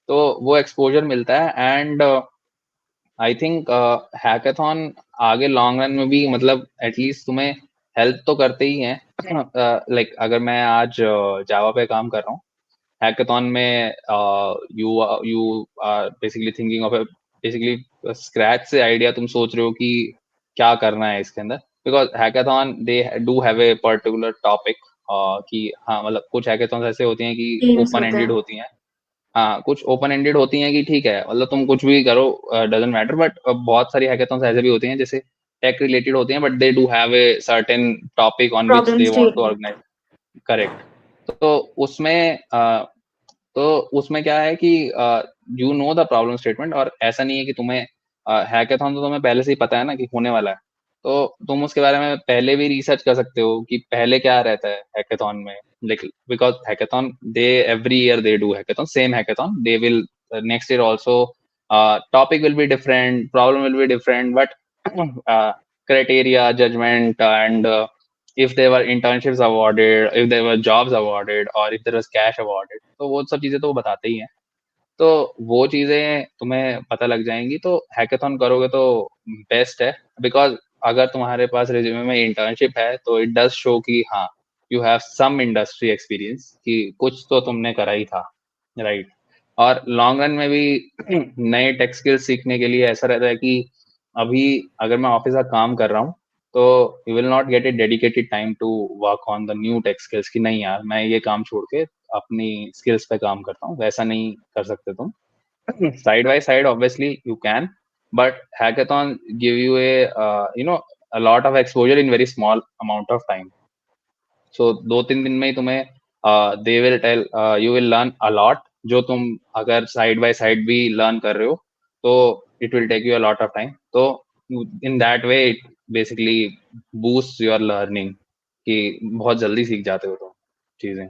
तो वो एक्सपोजर मिलता है। एंड आई थिंक हैकाथॉन आगे लॉन्ग रन में भी मतलब एटलीस्ट तुम्हें हेल्प तो करते ही हैं। लाइक अगर मैं आज जावा पे काम कर रहा हूँ, हैकाथॉन में you you are basically thinking of basically scratch से आइडिया तुम सोच रहे हो कि क्या करना है इसके अंदर, because hackathon they do have a particular topic, कि हाँ मतलब कुछ हैकाथॉन्स ऐसे होती हैं कि गेम्स ओपन होते एंडेड हैं। होती हैं। हाँ, कुछ ओपन एंडेड होती हैं कि ठीक है, मतलब तुम कुछ भी करो, डजंट मैटर, बट बहुत सारी हैकाथॉन्स ऐसे भी होती हैं जैसे टेक रिलेटेड होती हैं, but they do have a certain topic on which problem they want to statement. Organise. Correct. तो उसमें तो उसमें क्या है कि you know the problem statement, और ऐसा नहीं है कि तुम्हें हैकाथॉन तो तुम्हें पहले से ही पता है ना कि होने वाला है, तो तुम उसके बारे में पहले भी रिसर्च कर सकते हो कि पहले क्या रहता है हैकाथॉन में। Like because hackathon they every year they do hackathon, same hackathon they will next year also, topic will be different, problem will be different, but criteria, judgment, and if there were internships awarded, if there were jobs awarded, or if there was cash awarded, तो वो सब चीजें तो वो बताते ही हैं। तो वो चीजें तुम्हें पता लग जाएंगी, तो हैकाथॉन करोगे तो बेस्ट है, बिकॉज अगर तुम्हारे पास रिज्यूमे में इंटर्नशिप है तो इट डज शो कि हाँ, you have some industry experience, कि कुछ तो तुमने करा ही था, राइट। और लॉन्ग रन में भी नए टेक स्किल्स सीखने के लिए ऐसा रहता है कि अभी अगर मैं ऑफिस का काम कर रहा हूँ, तो you will not get a dedicated time to work on the new tech skills, कि नहीं यार मैं ये काम छोड़ के अपनी स्किल्स पे काम करता हूँ, वैसा नहीं कर सकते तुम। Side by side obviously you can, but hackathon give U A you know a lot of exposure in very small amount of time, so 2-3 दिन में ही तुम्हें they will tell, you will learn a lot, जो तुम अगर side by side भी learn कर रहे हो तो it will take you a lot of time. तो in that way it basically boost your learning, कि बहुत जल्दी सीख जाते हो तुम चीजें।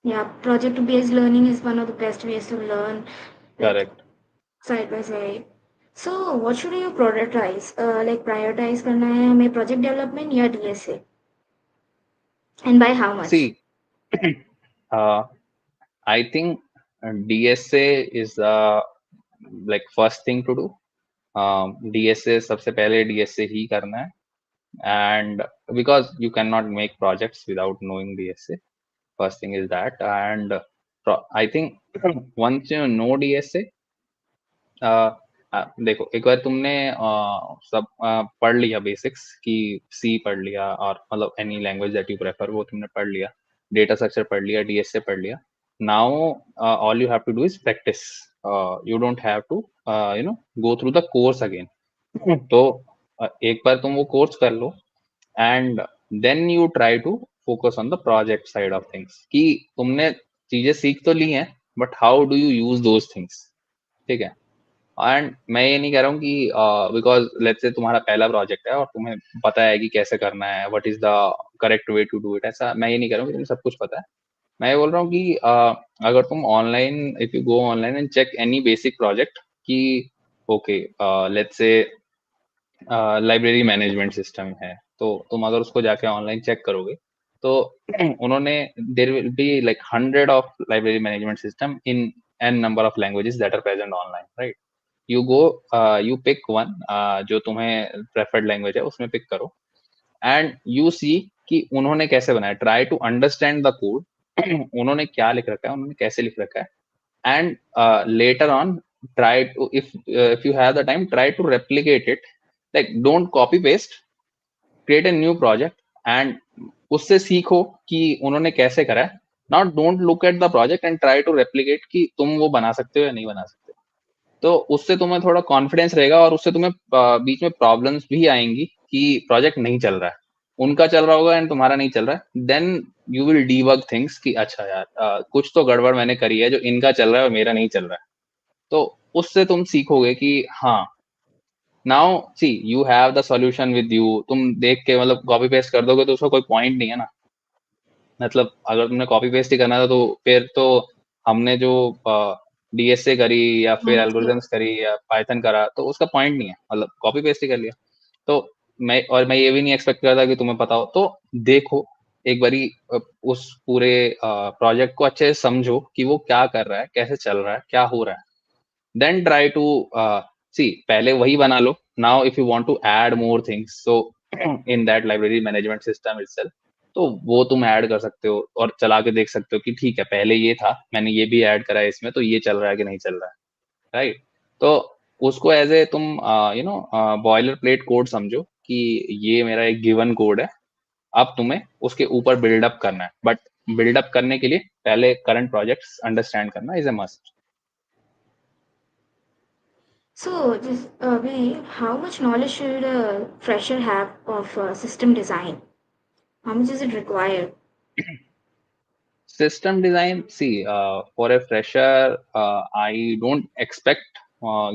Yeah, project based learning is one of the best ways to learn, like correct. side by side. So what should you prioritize? Like prioritize करना है हमें project development या DSA, and by how see, much? I think DSA is like first thing to do. DSA सबसे पहले DSA ही करना है, and because you cannot make projects without knowing DSA, first thing is that, and I think once you know DSA, देखो एक बार तुमने सब पढ़ लिया बेसिक्स, कि सी पढ़ लिया, और मतलब any language that you prefer वो तुमने पढ़ लिया, डेटा स्ट्रक्चर पढ़ लिया, डीएसए पढ़ लिया। Now all you have to do is practice, you don't have to you know go through the course again. तो एक बार तुम वो कोर्स कर लो and then you try to focus on the project side of things, कि तुमने चीजें सीख तो ली हैं but how do you use those things. ठीक है। एंड मैं ये नहीं कह रहा हूँ कि बिकॉज लेट्स से तुम्हारा पहला प्रोजेक्ट है और तुम्हें पता है कि कैसे करना है, what is the correct way to do it, ऐसा मैं ये नहीं कह रहा हूँ कि तुम्हें सब कुछ पता है। मैं ये बोल रहा हूँ कि अगर तुम online, if you go online and check any basic project कि okay let's say library management system है, तो तुम अगर उसको जाके ऑनलाइन चेक करोगे तो उन्होंने there will be like 100 of library management system in an number of languages that are present online, right. You go, you pick one जो तुम्हें प्रेफर्ड लैंग्वेज है उसमें पिक करो एंड यू सी कि उन्होंने कैसे बनाया, try to understand the code उन्होंने क्या लिख रखा है, उन्होंने कैसे लिख रखा है and later on try to, if you have the time, try to replicate it, like don't copy paste, create a new project and उससे सीखो कि उन्होंने कैसे करा है। Now don't look at the project and try to replicate कि तुम वो बना सकते हो या नहीं बना सकते। तो उससे तुम्हें थोड़ा कॉन्फिडेंस रहेगा और उससे तुम्हें बीच में प्रॉब्लम्स भी आएंगी कि प्रोजेक्ट नहीं चल रहा है, उनका चल रहा होगा एंड तुम्हारा नहीं चल रहा है, then you will debug things कि अच्छा यार कुछ तो गड़बड़ मैंने करी है जो इनका चल रहा है और मेरा नहीं चल रहा है। तो उससे तुम सीखोगे कि हाँ, now see you have the solution with you, तुम देख के मतलब कॉपी पेस्ट कर दोगे तो उसका कोई पॉइंट नहीं है ना। मतलब अगर तुमने कॉपी पेस्ट ही करना था तो फिर तो हमने जो डीएसए करी या फिर Okay. एल्गोरिथम्स करी या पाइथन करा तो उसका पॉइंट नहीं है, मतलब कॉपी पेस्ट ही कर लिया। तो मैं ये भी नहीं एक्सपेक्ट करता कि तुम्हें पता हो, तो देखो एक बारी उस पूरे प्रोजेक्ट को अच्छे से समझो कि वो क्या कर रहा है, कैसे चल रहा है, क्या हो रहा है, then try to see, पहले वही बना लो। now if you want to add more things, so in that library management system itself, तो वो तुम ऐड कर सकते हो और चला के देख सकते हो कि ठीक है पहले ये था, मैंने ये भी ऐड करा है इसमें, तो ये चल रहा है कि नहीं चल रहा है, राइट। तो उसको एज ए तुम you know boiler plate code समझो कि ये मेरा एक गिवन कोड है, अब तुम्हें उसके ऊपर बिल्डअप करना है, बट बिल्डअप करने के लिए पहले करंट प्रोजेक्ट्स अंडरस्टैंड करना is a must. So, just how much knowledge should a fresher have of system design? How much is it required? System design, see, for a fresher, I don't expect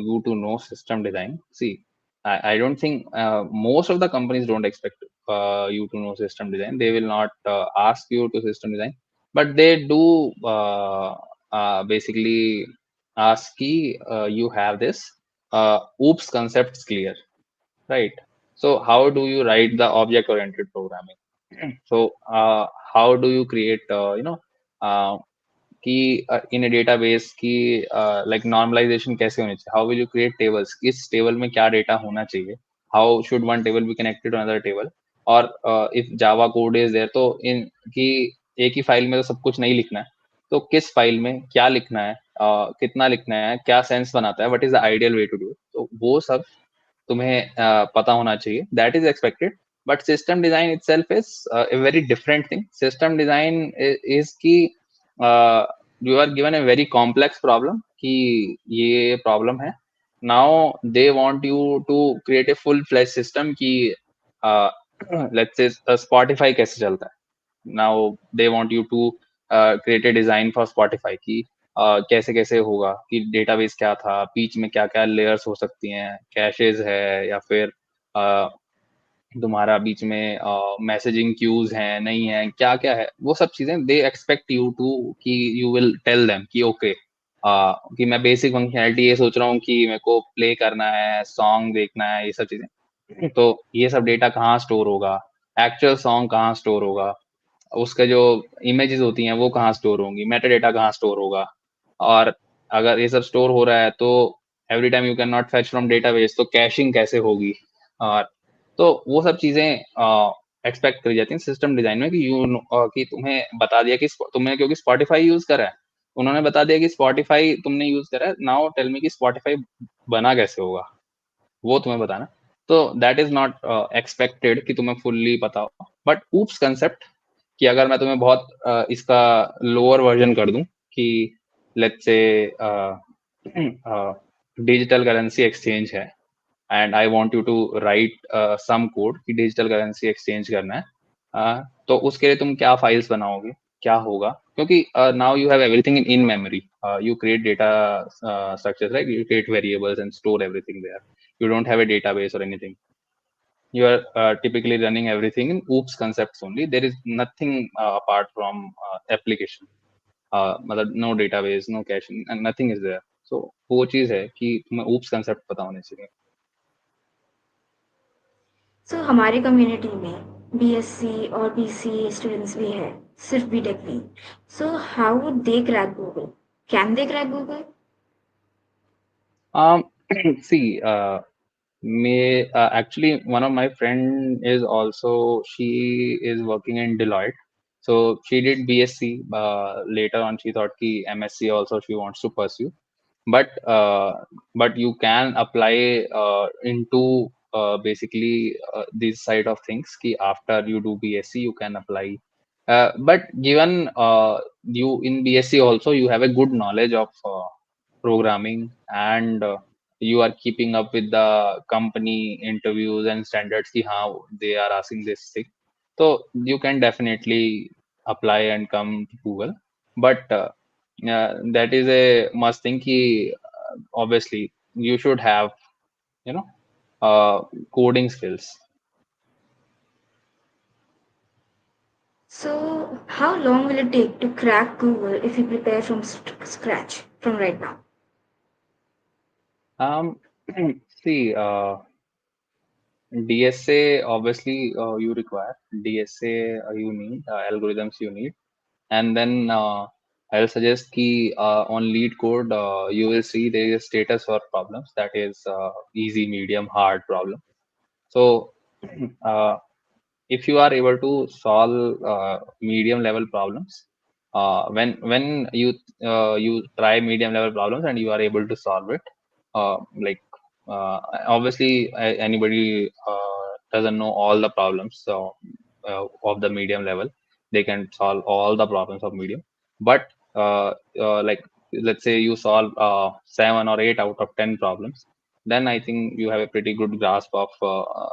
you to know system design. See, I don't think most of the companies don't expect you to know system design. They will not ask you to system design, but they do basically ask ki, you have this oops concepts clear, right? So how do you write the object oriented programming? So how do you create uh, कि in a database की like normalization कैसे होनी चाहिए, how will you create tables, किस table में क्या data होना चाहिए, how should one table be connected to another table, और if Java code is there तो इन की एक ही फाइल में तो सब कुछ नहीं लिखना है, तो किस फाइल में क्या लिखना है, कितना लिखना है, क्या सेंस बनाता है, what is the ideal way to do, तो वो सब तुम्हें पता होना चाहिए, that is expected. But system design itself is a very different thing. System design is कि you are given a very complex problem कि ये problem है, now they want you to create a full fledged system कि uh, let's say Spotify कैसे चलता है, now they want you to create a design for Spotify कि कैसे कैसे होगा, कि डेटाबेस क्या था, बीच में क्या क्या लेयर्स हो सकती हैं, कैशेज है या फिर तुम्हारा बीच में मैसेजिंग क्यूज हैं नहीं है, क्या क्या है, वो सब चीजें दे एक्सपेक्ट यू टू कि यू विल टेल देम कि ओके कि मैं बेसिक फंक्शनैलिटी ये सोच रहा हूँ कि मेरे को प्ले करना है, सॉन्ग देखना है, ये सब चीजें, तो ये सब डेटा कहाँ स्टोर होगा, एक्चुअल सॉन्ग कहाँ स्टोर होगा, उसका जो इमेजेस होती हैं वो कहाँ स्टोर होंगी, मेटा डेटा कहाँ स्टोर होगा, और अगर ये सब स्टोर हो रहा है तो every time you can not fetch from database, तो कैशिंग कैसे होगी, और तो वो सब चीजें एक्सपेक्ट करी जाती हैं सिस्टम डिजाइन में कि कि तुम्हें बता दिया कि तुमने क्योंकि स्पॉटिफाई यूज करा है, उन्होंने बता दिया कि स्पॉटिफाई तुमने यूज करा है, नाउ टेल मी कि स्पॉटिफाई बना कैसे होगा, वो तुम्हें बताना। तो दैट इज नॉट एक्सपेक्टेड कि तुम्हें फुल्ली पता हो, बट ऊप्स कंसेप्ट कि अगर मैं तुम्हें बहुत इसका लोअर वर्जन कर दूं कि let's say digital currency exchange है and I want you to write some code कि डिजिटल करेंसी एक्सचेंज करना है, तो उसके लिए तुम क्या फाइल्स बनाओगे, क्या होगा, क्योंकि now you have everything in memory, you create data structures, right? You create variables and store everything there. You don't have a database or anything. You are typically running everything in oops concepts only. There is nothing apart from application. मतलब no database, no caching, and nothing is there. So वो चीज है कि तुम्हें oops concept पता होने चाहिए. सो हमारी कम्युनिटी में बीएससी और बीसी स्टूडेंट्स भी है, सिर्फ बीटेक नहीं। So how would they crack Google? Can they crack Google? Um, see, may actually one of my friend is also, she is working in Deloitte. So she did BSc. Later on, she thought ki MSc also she wants to pursue. But you can apply into basically this side of things. Ki after you do BSc, you can apply. But given you in BSc also, you have a good knowledge of programming, and you are keeping up with the company interviews and standards ki how they are asking this thing, so you can definitely apply and come to Google. But that is a must thing ki obviously you should have, you know, coding skills. So how long will it take to crack Google if you prepare from scratch from right now? um See, DSA obviously you require DSA, you need algorithms, you need. And then I'll suggest key on lead code, you will see there is a status for problems, that is easy, medium, hard problem. So uh, if you are able to solve medium level problems, when you try medium level problems and you are able to solve it, like obviously anybody doesn't know all the problems, so of the medium level, they can solve all the problems of medium. But like let's say you solve 7 or 8 out of 10 problems, then I think you have a pretty good grasp of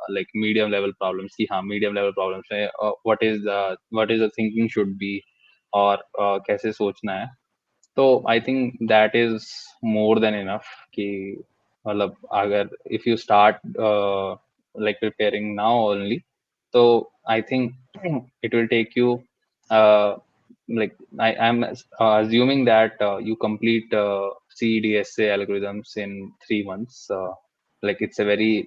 like medium level problems. See, हाँ, medium level problems में what is the thinking should be, और कैसे सोचना है. तो I think that is more than enough कि मतलब अगर if you start like preparing now only, so I think it will take you uh, like I'm assuming that you complete CDSA algorithms in 3 months. Like it's a very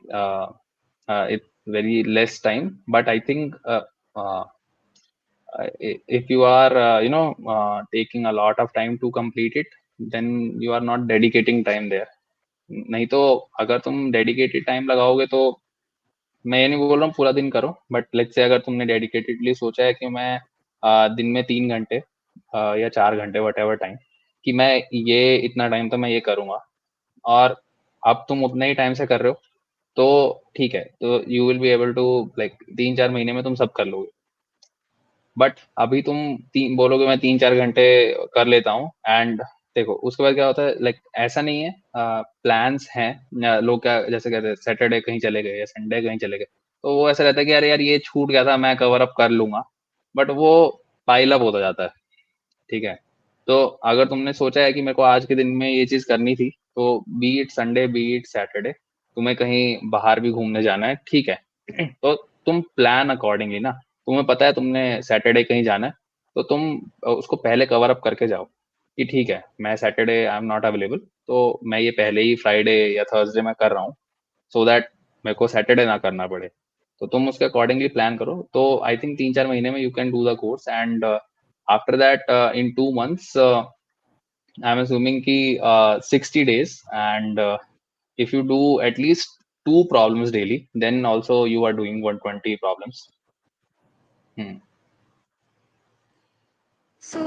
it's very less time, but I think if you are taking a lot of time to complete it, then you are not dedicating time there. नहीं तो अगर तुम dedicated time लगाओगे तो मैं ये नहीं बोल रहा हूँ पूरा दिन करो, बट लेट्स से अगर तुमने डेडिकेटेडली सोचा है कि मैं दिन में 3 घंटे या 4 घंटे वट एवर टाइम, कि मैं ये इतना टाइम तो मैं ये करूंगा, और अब तुम उतने ही टाइम से कर रहे हो, तो ठीक है, तो you will be able to like 3-4 महीने में तुम सब कर लोगे. बट अभी तुम तीन बोलोगे मैं 3-4 घंटे कर लेता हूँ, एंड देखो उसके बाद क्या होता है, लाइक ऐसा नहीं है, प्लान्स हैं. लोग क्या जैसे कहते हैं सैटरडे कहीं चले गए या संडे कहीं चले गए, तो वो ऐसा रहता है कि अरे यार ये छूट गया था, मैं कवर अप कर लूंगा, बट वो पाइल अप होता जाता है. ठीक है, तो अगर तुमने सोचा है कि मेरे को आज के दिन में ये चीज करनी थी, तो B it Sunday B it Saturday, तुम्हें कहीं बाहर भी घूमने जाना है, ठीक है, तो तुम प्लान अकॉर्डिंगली ना. तुम्हें पता है तुमने सैटरडे कहीं जाना है, तो तुम उसको पहले कवर अप करके जाओ कि ठीक है मैं Saturday I am not available, तो मैं ये पहले ही फ्राइडे या थर्सडे में कर रहा हूँ, सो दैट मेरे को सैटरडे ना करना पड़े. तो तुम उसके अकॉर्डिंगली प्लान करो, तो आई थिंक 3-4 महीने में you can do the course. And after that in 2 months, I am assuming कि 60 days, and if you do at least 2 problems daily, then also you are doing 120 problems. Hmm. So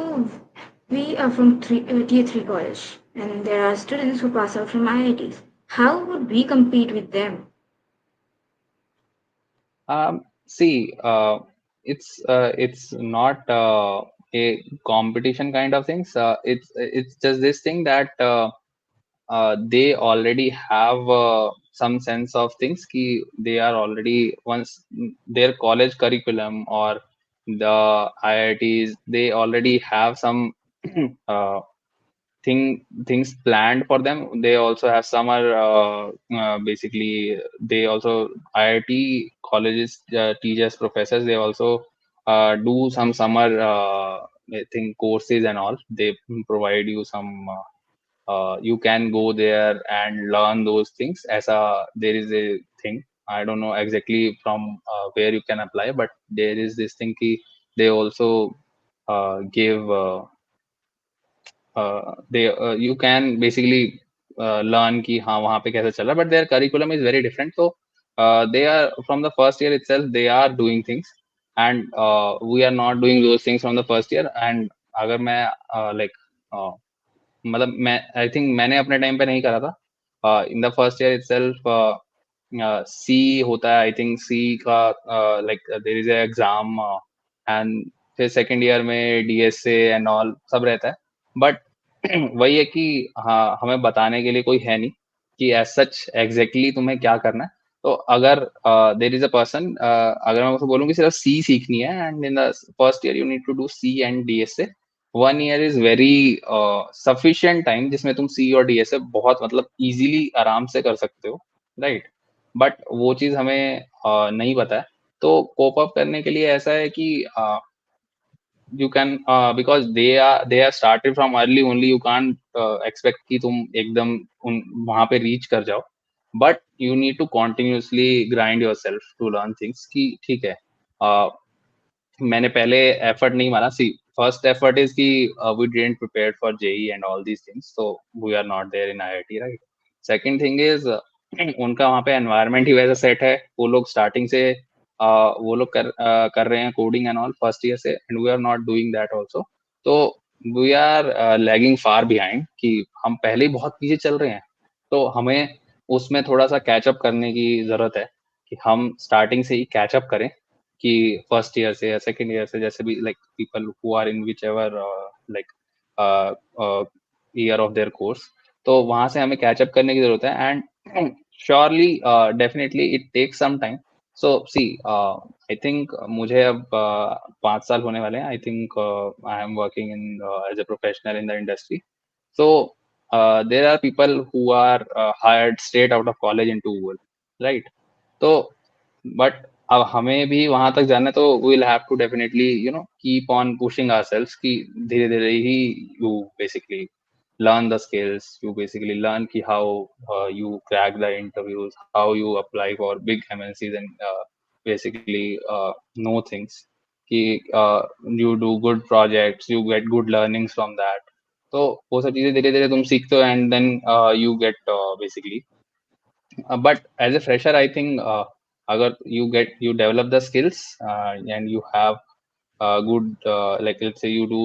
we are from Tier 3 college, and there are students who pass out from IITs. How would we compete with them? See, it's not a competition kind of things. It's just this thing that they already have some sense of things ki they are already once their college curriculum or the IITs, they already have some uh, things planned for them. They also have summer, basically they also IIT colleges, teachers, professors, they also do some summer, I think, courses and all. They provide you some, you can go there and learn those things as a, there is a thing. I don't know exactly from where you can apply, but there is this thing ki they also give, they you can basically learn कि हाँ वहाँ पे कैसे चल रहा है, but their curriculum is very different. So they are from the first year itself they are doing things, and we are not doing those things from the first year. And अगर मैं like मतलब मैं I think मैंने अपने time पे नहीं करा था in the first year itself C होता है आई थिंक सी का like there is exam and फिर सेकंड ईयर में डीएसए एंड ऑल सब रहता है बट वही है कि हाँ हमें बताने के लिए कोई है नहीं कि एज सच एग्जैक्टली तुम्हें क्या करना है तो अगर देर इज अ पर्सन अगर मैं उसको बोलूँ कि सिर्फ सी सीखनी है and in the first year you need to do C and DSA 1 year is very sufficient time जिसमें तुम सी और डीएसए बहुत मतलब इजीली आराम से कर सकते हो राइट बट वो चीज हमें नहीं पता है तो कोप अप करने के लिए ऐसा है कि you can because they are started from early only you can't expect कि तुम एकदम उन वहां पे reach कर जाओ but you need to continuously grind yourself to learn things कि ठीक है मैंने पहले एफर्ट नहीं मारा सी फर्स्ट एफर्ट इज कि we didn't prepared for JEE and all these things so we are not there in IIT right second thing is उनका वहाँ पे एनवायरनमेंट ही वैसा सेट है वो लोग स्टार्टिंग से वो लोग कर रहे हैं coding and all first year से and we are not doing that also तो we are lagging far behind कि हम पहले ही बहुत पीछे चल रहे हैं तो हमें उसमें थोड़ा सा कैचअप करने की जरूरत है कि हम स्टार्टिंग से ही कैचअप करें कि फर्स्ट ईयर से या सेकंड ईयर से जैसे भी like people who are in whichever like year of their course तो वहां से हमें कैचअप करने की जरूरत है and surely definitely it takes some time so see I think मुझे अब 5 साल होने वाले हैं I think I am working in as a professional in the industry so there are people who are hired straight out of college into Google, right? तो but अब हमें भी वहां तक जाना है तो we'll have to definitely keep on pushing ourselves कि धीरे धीरे ही you basically learn the skills you basically learn कि how you crack the interviews how you apply for big MNCs and basically know things कि you do good projects you get good learnings from that तो वो सब चीजें धीरे धीरे तुम सीखते हो and then you get basically but as a fresher I think agar you develop the skills and you have good like let's say you do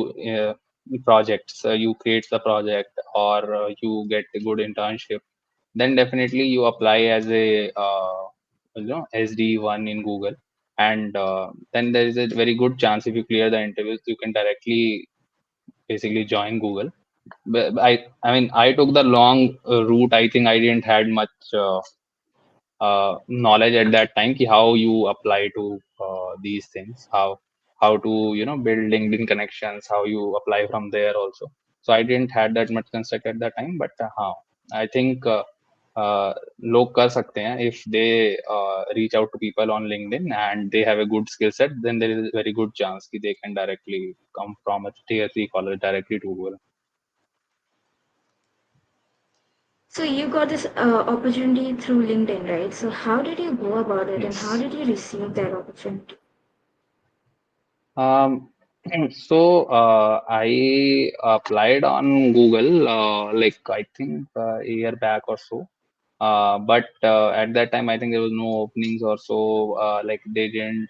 projects you create the project or you get a good internship then definitely you apply as a SD1 in Google and then there is a very good chance if you clear the interviews you can directly basically join Google but I mean I took the long route I think I didn't had much knowledge at that time ki how you apply to these things how to build LinkedIn connections how you apply from there also so I didn't had that much construct at that time but हाँ I think लोग कर सकते हैं if they reach out to people on LinkedIn and they have a good skill set then there is a very good chance कि they can directly come from a tier 3 college directly to Google. So you got this opportunity through LinkedIn, right? So how did you go about it, and how Yes. did you receive that opportunity? Um, I applied on Google, like I think a year back or so. But at that time, I think there was no openings or so. Like they didn't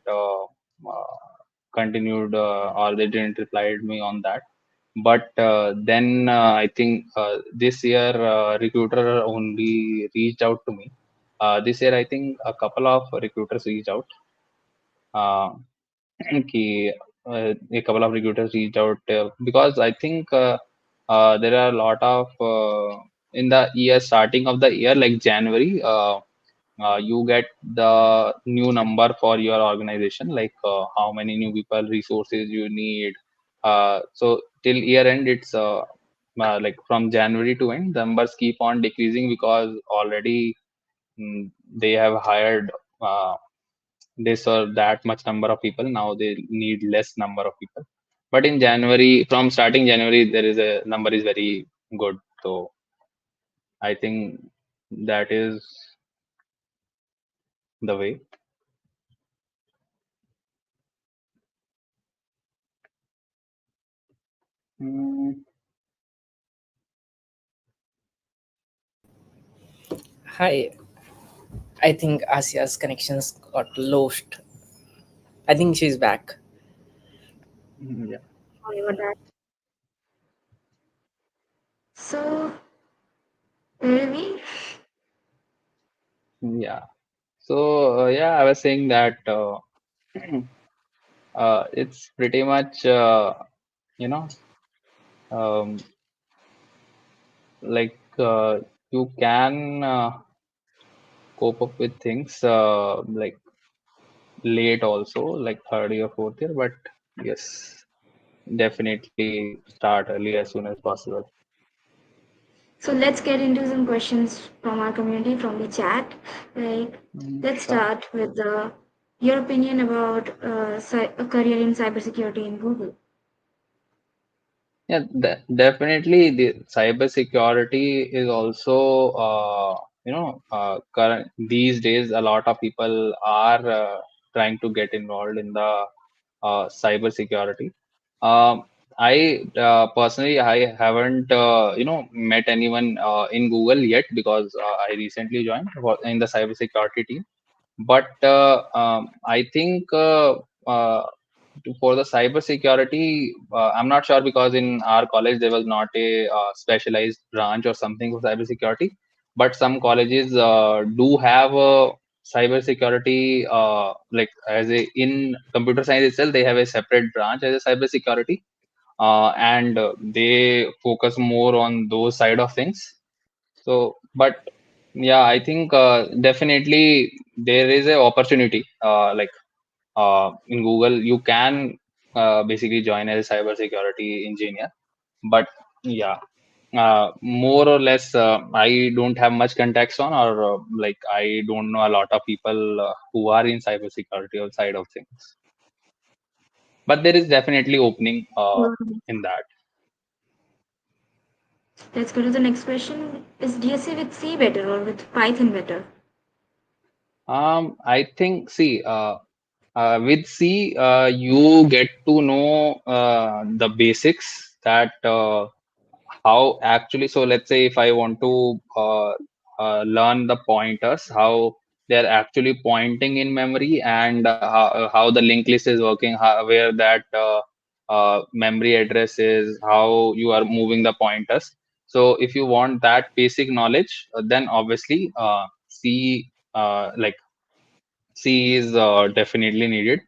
continued or they didn't reply to me on that. But then I think this year recruiter only reached out to me. This year, I think a couple of recruiters reached out. Uh, कि a couple of recruiters reached out because I think there are a lot of in the year starting of the year like January. you get the new number for your organization, like how many new people, resources you need. So till year end, it's like from January to end, the numbers keep on decreasing because already they have hired uh, this or that much number of people. Now they need less number of people. But in January, from starting January, there is a number is very good. So I think that is the way. Mm, Hi, I think Asia's connections got lost. I think she's back. yeah, Sorry about that. So, where are we? yeah. So yeah, I was saying that it's pretty much you know um, like you can cope up with things like late also, like third year, fourth year. But yes, definitely start early as soon as possible. So let's get into some questions from our community from the chat. Like, let's Sure. start with your opinion about a career in cybersecurity in Google. Yeah, definitely the cyber security is also current these days. A lot of people are trying to get involved in the cyber security. Um, I personally I haven't met anyone in Google yet because I recently joined in the cyber security team. But I think for the cyber security, I'm not sure because in our college there was not a specialized branch or something for cyber security. But some colleges do have a cyber security, like as a in computer science itself, they have a separate branch as a cyber security, and they focus more on those side of things. So, but yeah, I think definitely there is a opportunity. Like in Google, you can basically join as a cybersecurity engineer. But yeah, more or less, I don't have much context on, or like I don't know a lot of people who are in cybersecurity or side of things. But there is definitely opening Um, in that. let's go to the next question. Is DSA with C better or with Python better? I think, see, with C, you get to know the basics that how actually. So let's say if I want to learn the pointers, how they're actually pointing in memory, and how the linked list is working, where that memory address is, how you are moving the pointers. So if you want that basic knowledge, then obviously C, like C is definitely needed.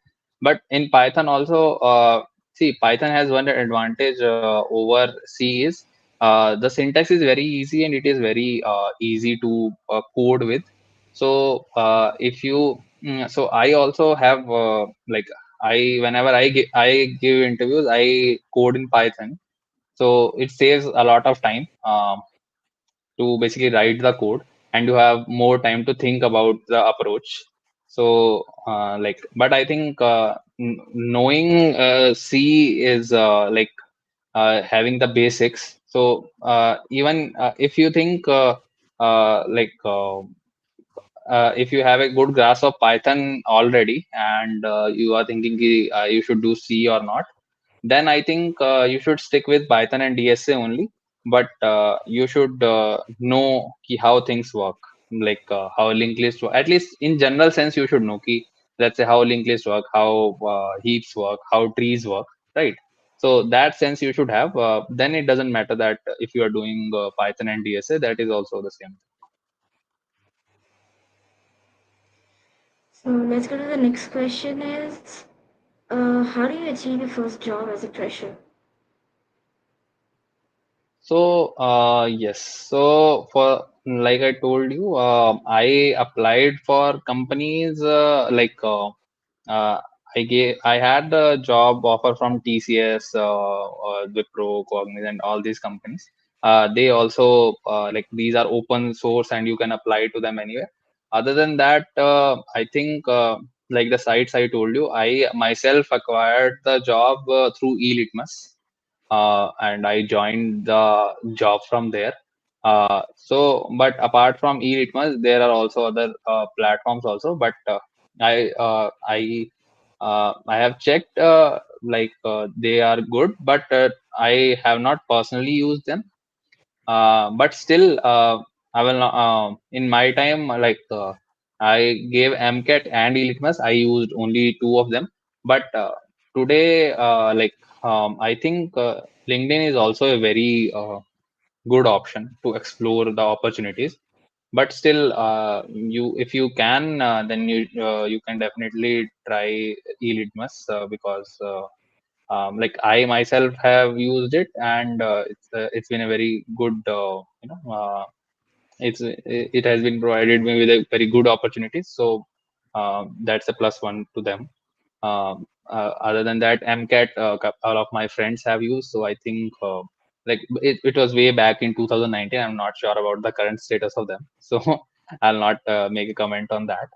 But in Python also, see, Python has one advantage over C is the syntax is very easy and it is very easy to code with. So if you, so I also have like I whenever I give interviews, I code in Python. So it saves a lot of time. To basically write the code, and you have more time to think about the approach. So like, but I think knowing C is like having the basics. So even if you think like if you have a good grasp of Python already, and you are thinking you should do C or not, then I think you should stick with Python and DSA only. But you should know how things work, like how linked list work. At least in general sense, you should know let's say how linked list work, how heaps work, how trees work, right? So that sense you should have. Then it doesn't matter that if you are doing Python and DSA, that is also the same. So let's go to the next question is how do you achieve your first job as a fresher? So yes, so for like I told you, I applied for companies uh, I had a job offer from TCS, Wipro, Cognizant, all these companies. They also like these are open source and you can apply to them anywhere. Other than that, I think like the sites I told you, I myself acquired the job through eLitmus, and I joined the job from there. But apart from eLitmus, there are also other platforms also. But I have checked they are good, but I have not personally used them. But still, I will not, in my time, I gave MCAT and eLitmus. I used only two of them. But today, I think LinkedIn is also a very good option to explore the opportunities. But still, if you can, then you can definitely try eLitmus because like I myself have used it, and it's been a very good it has been provided me with a very good opportunity. So that's a plus one to them. Other than that, MCAT, all of my friends have used. So I think it was way back in 2019. I'm not sure about the current status of them. So I'll not make a comment on that.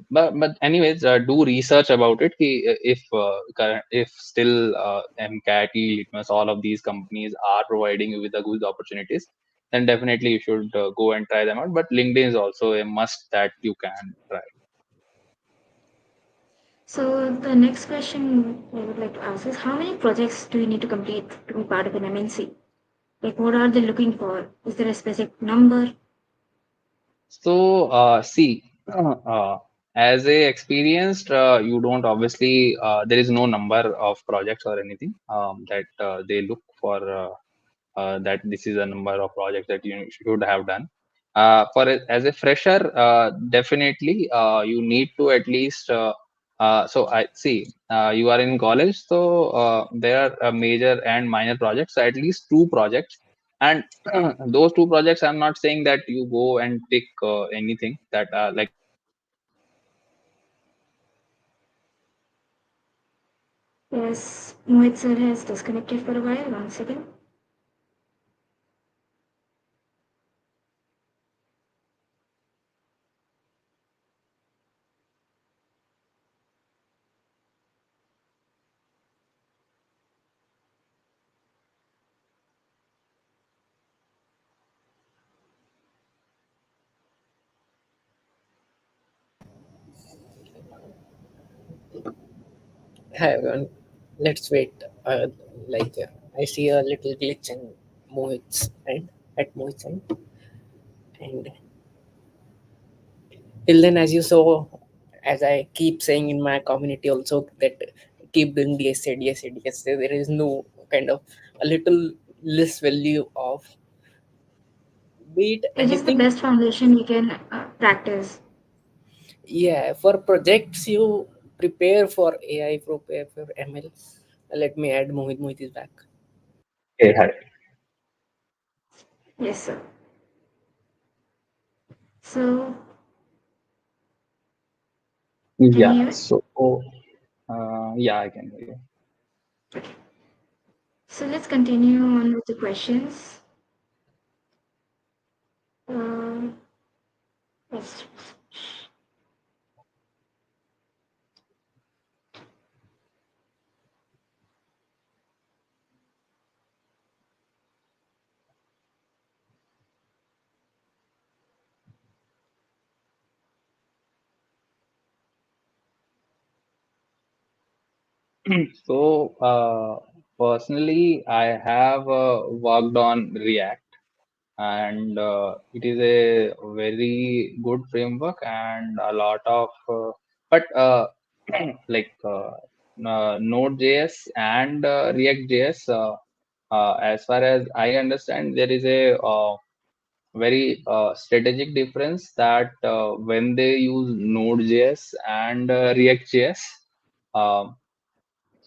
But anyways, do research about it. If still MCAT, Litmus, all of these companies are providing you with the good opportunities, then definitely you should go and try them out. But LinkedIn is also a must that you can try. So the next question I would like to ask is, how many projects do you need to complete to be part of an MNC? Like, what are they looking for? Is there a specific number? So, see, as a experienced, you don't obviously, there is no number of projects or anything that they look for, that this is a number of projects that you should have done. As a fresher, definitely you need to at least, so I see, you are in college, so there are major and minor projects, so at least two projects. And those two projects, I'm not saying that you go and pick anything that like Yes, Mohit sir has disconnected for a while. One second. Hi everyone, let's wait. Like I see a little glitch in Mohits and at Mohits and till then, as you saw, as I keep saying in my community also that keep doing DSA, DSA, DSA. There is no kind of a little less value of be it It is the anything. best foundation you can practice. Yeah, for projects you prepare for AI, prepare for ML. Let me add Mohit. Mohit is back. okay, hi. Yes, sir. So, can you Yeah, hear me? so yeah, I can hear you. Okay. So let's continue on with the questions. Uh, yes. So personally, I have worked on React, and it is a very good framework and a lot of but like Node.js and React.js, as far as I understand, there is a very strategic difference that when they use Node.js and React.js,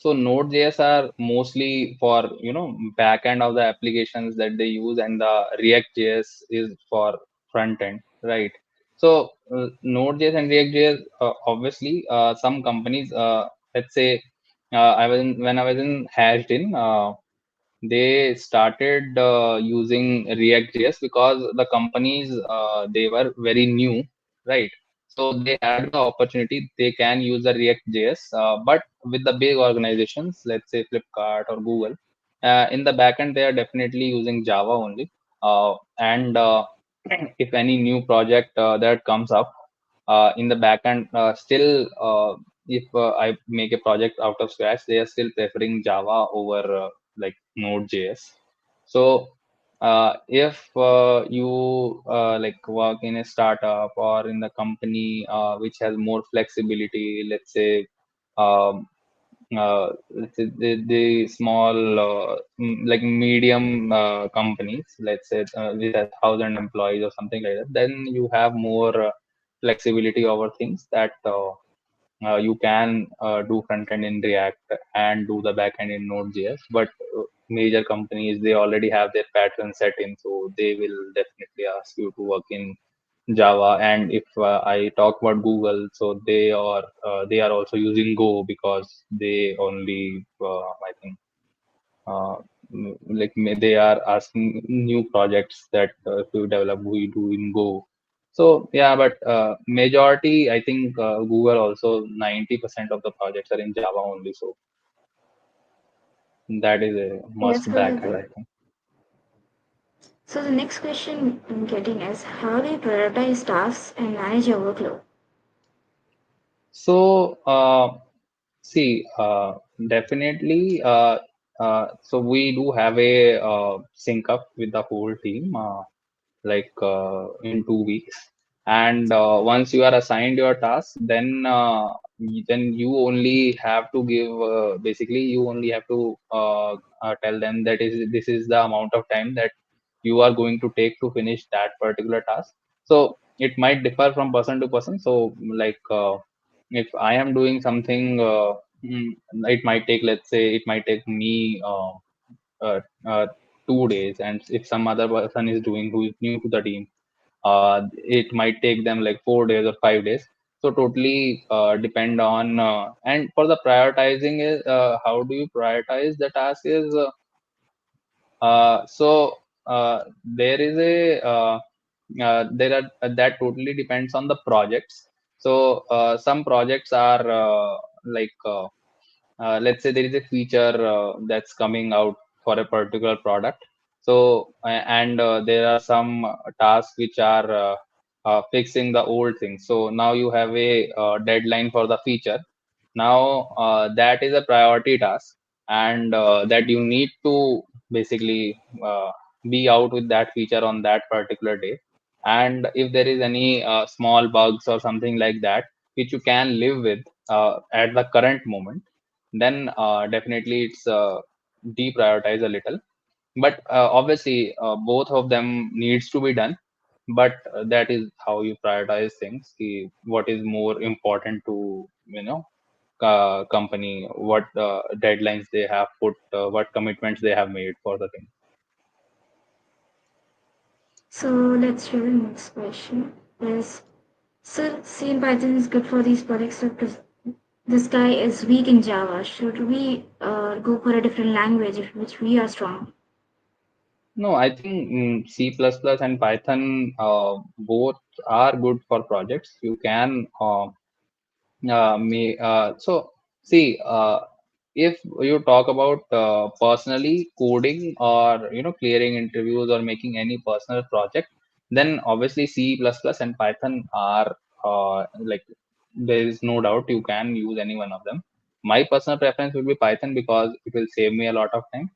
So Node.js are mostly for back end of the applications that they use, and the React.js is for front end, right? So Node.js and React.js, obviously, some companies, let's say, when I was in HashedIn, they started using React.js because the companies, they were very new, right? So they had the opportunity, they can use the React.js, but with the big organizations, let's say Flipkart or Google, in the backend they are definitely using Java only. And if any new project that comes up in the backend, still, if I make a project out of scratch, they are still preferring Java over like Node.js. So if you like work in a startup or in the company which has more flexibility, let's say, um, the small, like medium companies, let's say, with 1,000 employees or something like that, then you have more flexibility over things, that you can do front end in React and do the back end in Node.js. But major companies, they already have their pattern set in, so they will definitely ask you to work in Java. And if I talk about Google, so they are also using Go, because they only, I think, uh, like they are asking new projects that if you develop, we do in Go. So yeah, but majority, I think, Google also 90% of the projects are in Java only. So that is a That's must good to backend, hear. I think. So the next question I'm getting is, how do you prioritize tasks and manage your workload? So see, definitely. So we do have a sync up with the whole team, like in 2 weeks. And once you are assigned your task, then you only have to give. Basically, you only have to tell them that this is the amount of time that you are going to take to finish that particular task. So it might differ from person to person. So like. If I am doing something, it might take, let's say, it might take me uh, uh, 2 days, and if some other person is doing who is new to the team, it might take them like 4 days or 5 days. So totally depend on, and for the prioritizing is, how do you prioritize the task is, so there is a there are that totally depends on the projects. So some projects are like let's say there is a feature that's coming out for a particular product. So and there are some tasks which are fixing the old things. So now you have a deadline for the feature. Now that is a priority task, and that you need to basically be out with that feature on that particular day. And if there is any small bugs or something like that which you can live with at the current moment, then definitely it's deprioritize a little. But obviously both of them needs to be done. But that is how you prioritize things. What is more important to company, what deadlines they have put, what commitments they have made for the thing. So let's hear the next question. Is, so C and Python is good for these projects because this guy is weak in Java. Should we go for a different language which we are strong? No, I think C++ and Python, both are good for projects. You can so see, if you talk about personally coding, or clearing interviews or making any personal project, then obviously C++ and Python are like, there is no doubt you can use any one of them. My personal preference will be Python because it will save me a lot of time.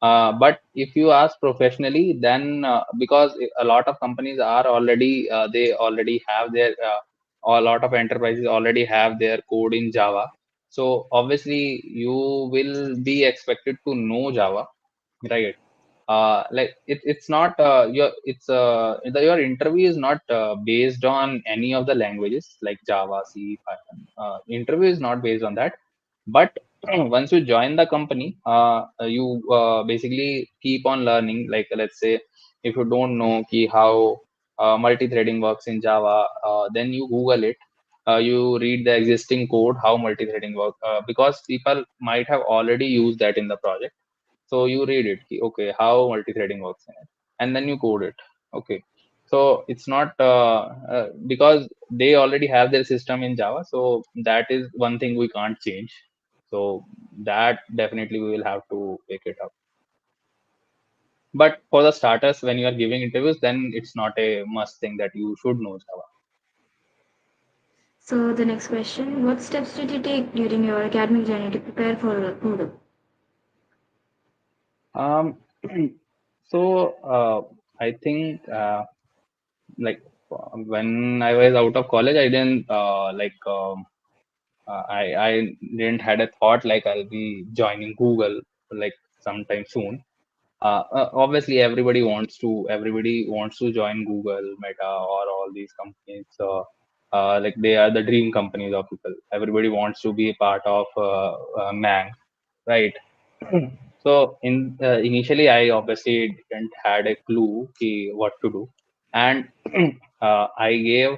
But if you ask professionally, then because a lot of companies are already, they already have their, a lot of enterprises already have their code in Java. So obviously you will be expected to know Java, right? Like it's not your interview is not based on any of the languages like Java, C, Python. Interview is not based on that. But once you join the company, you basically keep on learning. Like let's say, if you don't know how multi-threading works in Java, then you Google it. You read the existing code, how multi-threading works, because people might have already used that in the project. So you read it, okay, how multi-threading works in it, and then you code it. Okay, so it's not because they already have their system in Java, so that is one thing we can't change. So that definitely we will have to pick it up. But for the starters, when you are giving interviews, then it's not a must thing that you should know Java. So the next question: what steps did you take during your academic journey to prepare for Google? Um, so I think like when I was out of college, I didn't I didn't had a thought like I'll be joining Google like sometime soon. Obviously, everybody wants to join Google, Meta, or all these companies. Like they are the dream companies of people. Everybody wants to be a part of Mang, right? So initially, I obviously didn't had a clue what to do, and I gave.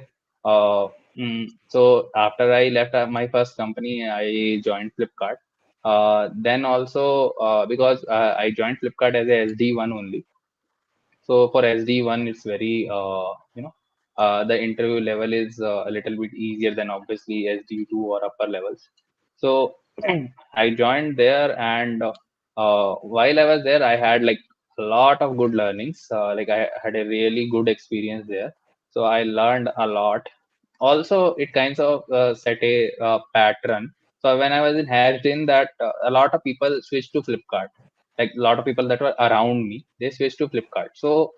So after I left my first company, I joined Flipkart. Then also because I joined Flipkart as a SD1 only. So for SD1, it's very the interview level is a little bit easier than obviously SD2 or upper levels. So I joined there, and while I was there, I had like a lot of good learnings. Like I had a really good experience there. So I learned a lot. Also, it kinds of set a pattern. So when I was in HashedIn, that a lot of people switched to Flipkart. Like a lot of people that were around me, they switched to Flipkart. So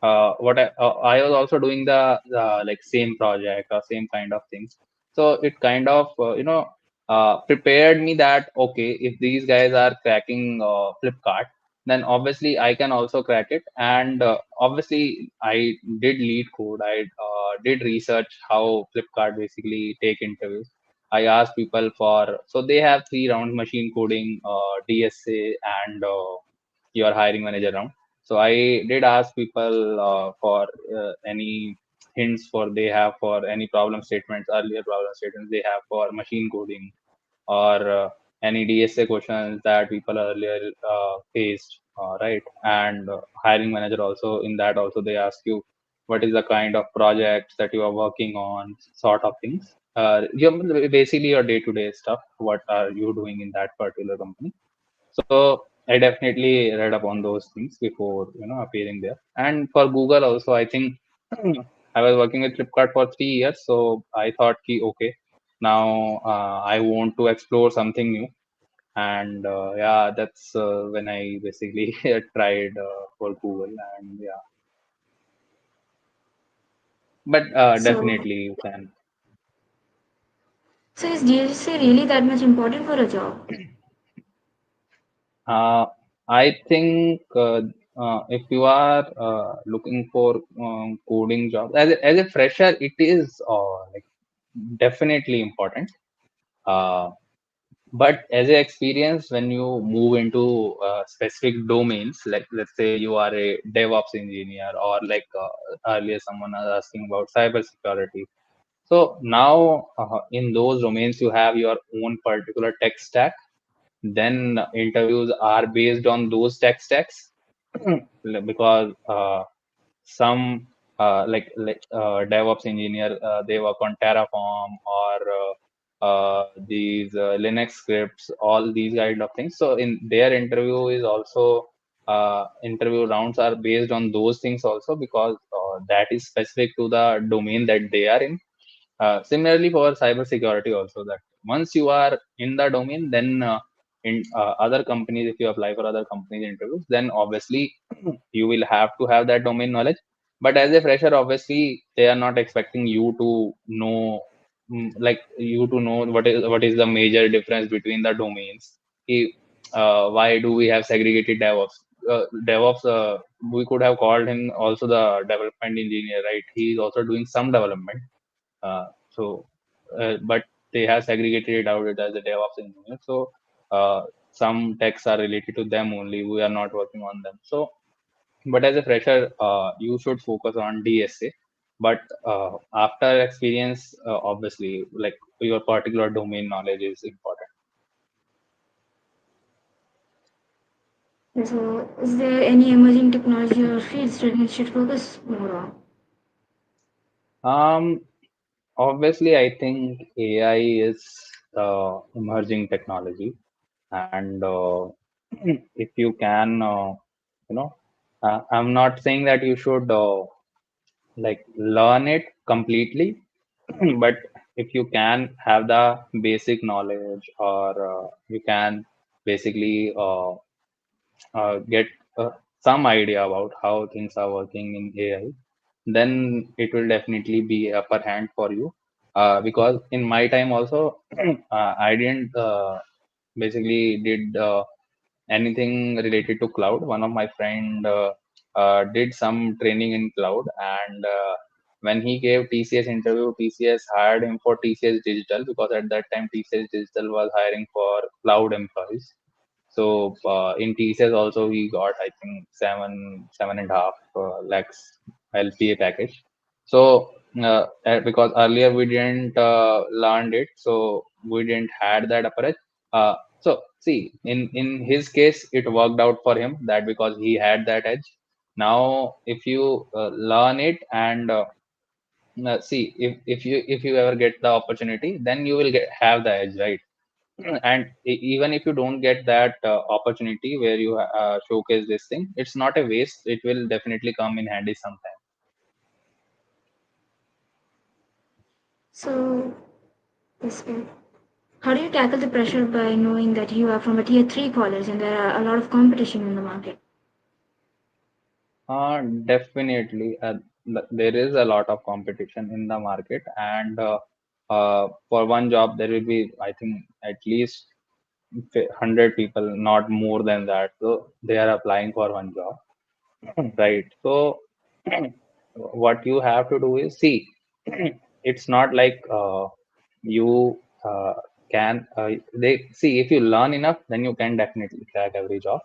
I was also doing the like same project or same kind of things. So it kind of prepared me that okay, if these guys are cracking Flipkart, then obviously I can also crack it. And obviously I did lead code. I did research how Flipkart basically take interviews. I asked people for, so they have 3 rounds: machine coding, DSA, and your hiring manager round. So I did ask people for any hints for they have for any problem statements, earlier problem statements they have for machine coding, or any DSA questions that people earlier faced, right? And hiring manager also, in that also they ask you what is the kind of projects that you are working on, sort of things. Basically your day-to-day stuff. What are you doing in that particular company? So I definitely read upon those things before appearing there. And for Google also, I think I was working with Flipkart for 3 years, so I thought, okay, now I want to explore something new. And yeah, that's when I basically tried for Google, and yeah, but So, definitely you can. so is DSA really that much important for a job? Uh, I think if you are looking for coding jobs as a fresher, it is like definitely important. Uh, but as an experience, when you move into specific domains, like let's say you are a DevOps engineer, or like earlier someone was asking about cyber security. So now in those domains, you have your own particular tech stack. Then interviews are based on those tech stacks because some DevOps engineer, they work on Terraform, or these Linux scripts, all these kind of things. So in their interview is also interview rounds are based on those things also, because that is specific to the domain that they are in. Similarly for cybersecurity also, that once you are in the domain, then in other companies, if you apply for other companies interviews, then obviously you will have to have that domain knowledge. But as a fresher, obviously they are not expecting you to know, like you to know what is the major difference between the domains. Why do we have segregated DevOps? DevOps, we could have called him also the development engineer, right? He is also doing some development. But they have segregated it out as a DevOps engineer. So some techs are related to them only. We are not working on them. So, but as a fresher, you should focus on DSA. But after experience, obviously, like your particular domain knowledge is important. So, is there any emerging technology or fields students should focus more on? Um, Obviously, I think AI is emerging technology, and if you can, you know, I'm not saying that you should like learn it completely, but if you can have the basic knowledge, or you can basically get some idea about how things are working in AI, then it will definitely be upper hand for you. Because in my time also, I didn't basically did anything related to cloud. One of my friend did some training in cloud, and when he gave TCS interview, TCS hired him for TCS Digital, because at that time TCS Digital was hiring for cloud employees. So in TCS also he got, I think, 7.5 lakhs LPA package. So because earlier we didn't learned it, so we didn't had that approach. So see, in his case, it worked out for him, that because he had that edge. Now, if you learn it, and see, if you ever get the opportunity, then you will have the edge, right? And even if you don't get that opportunity where you showcase this thing, it's not a waste. It will definitely come in handy sometime. So, yes, how do you tackle the pressure by knowing that you are from a tier 3 college and there are a lot of competition in the market? Definitely, there is a lot of competition in the market, and for one job there will be, I think, at least 100 people, not more than that. So they are applying for one job, right? So what you have to do is see, it's not like you can they see, if you learn enough, then you can definitely crack every job.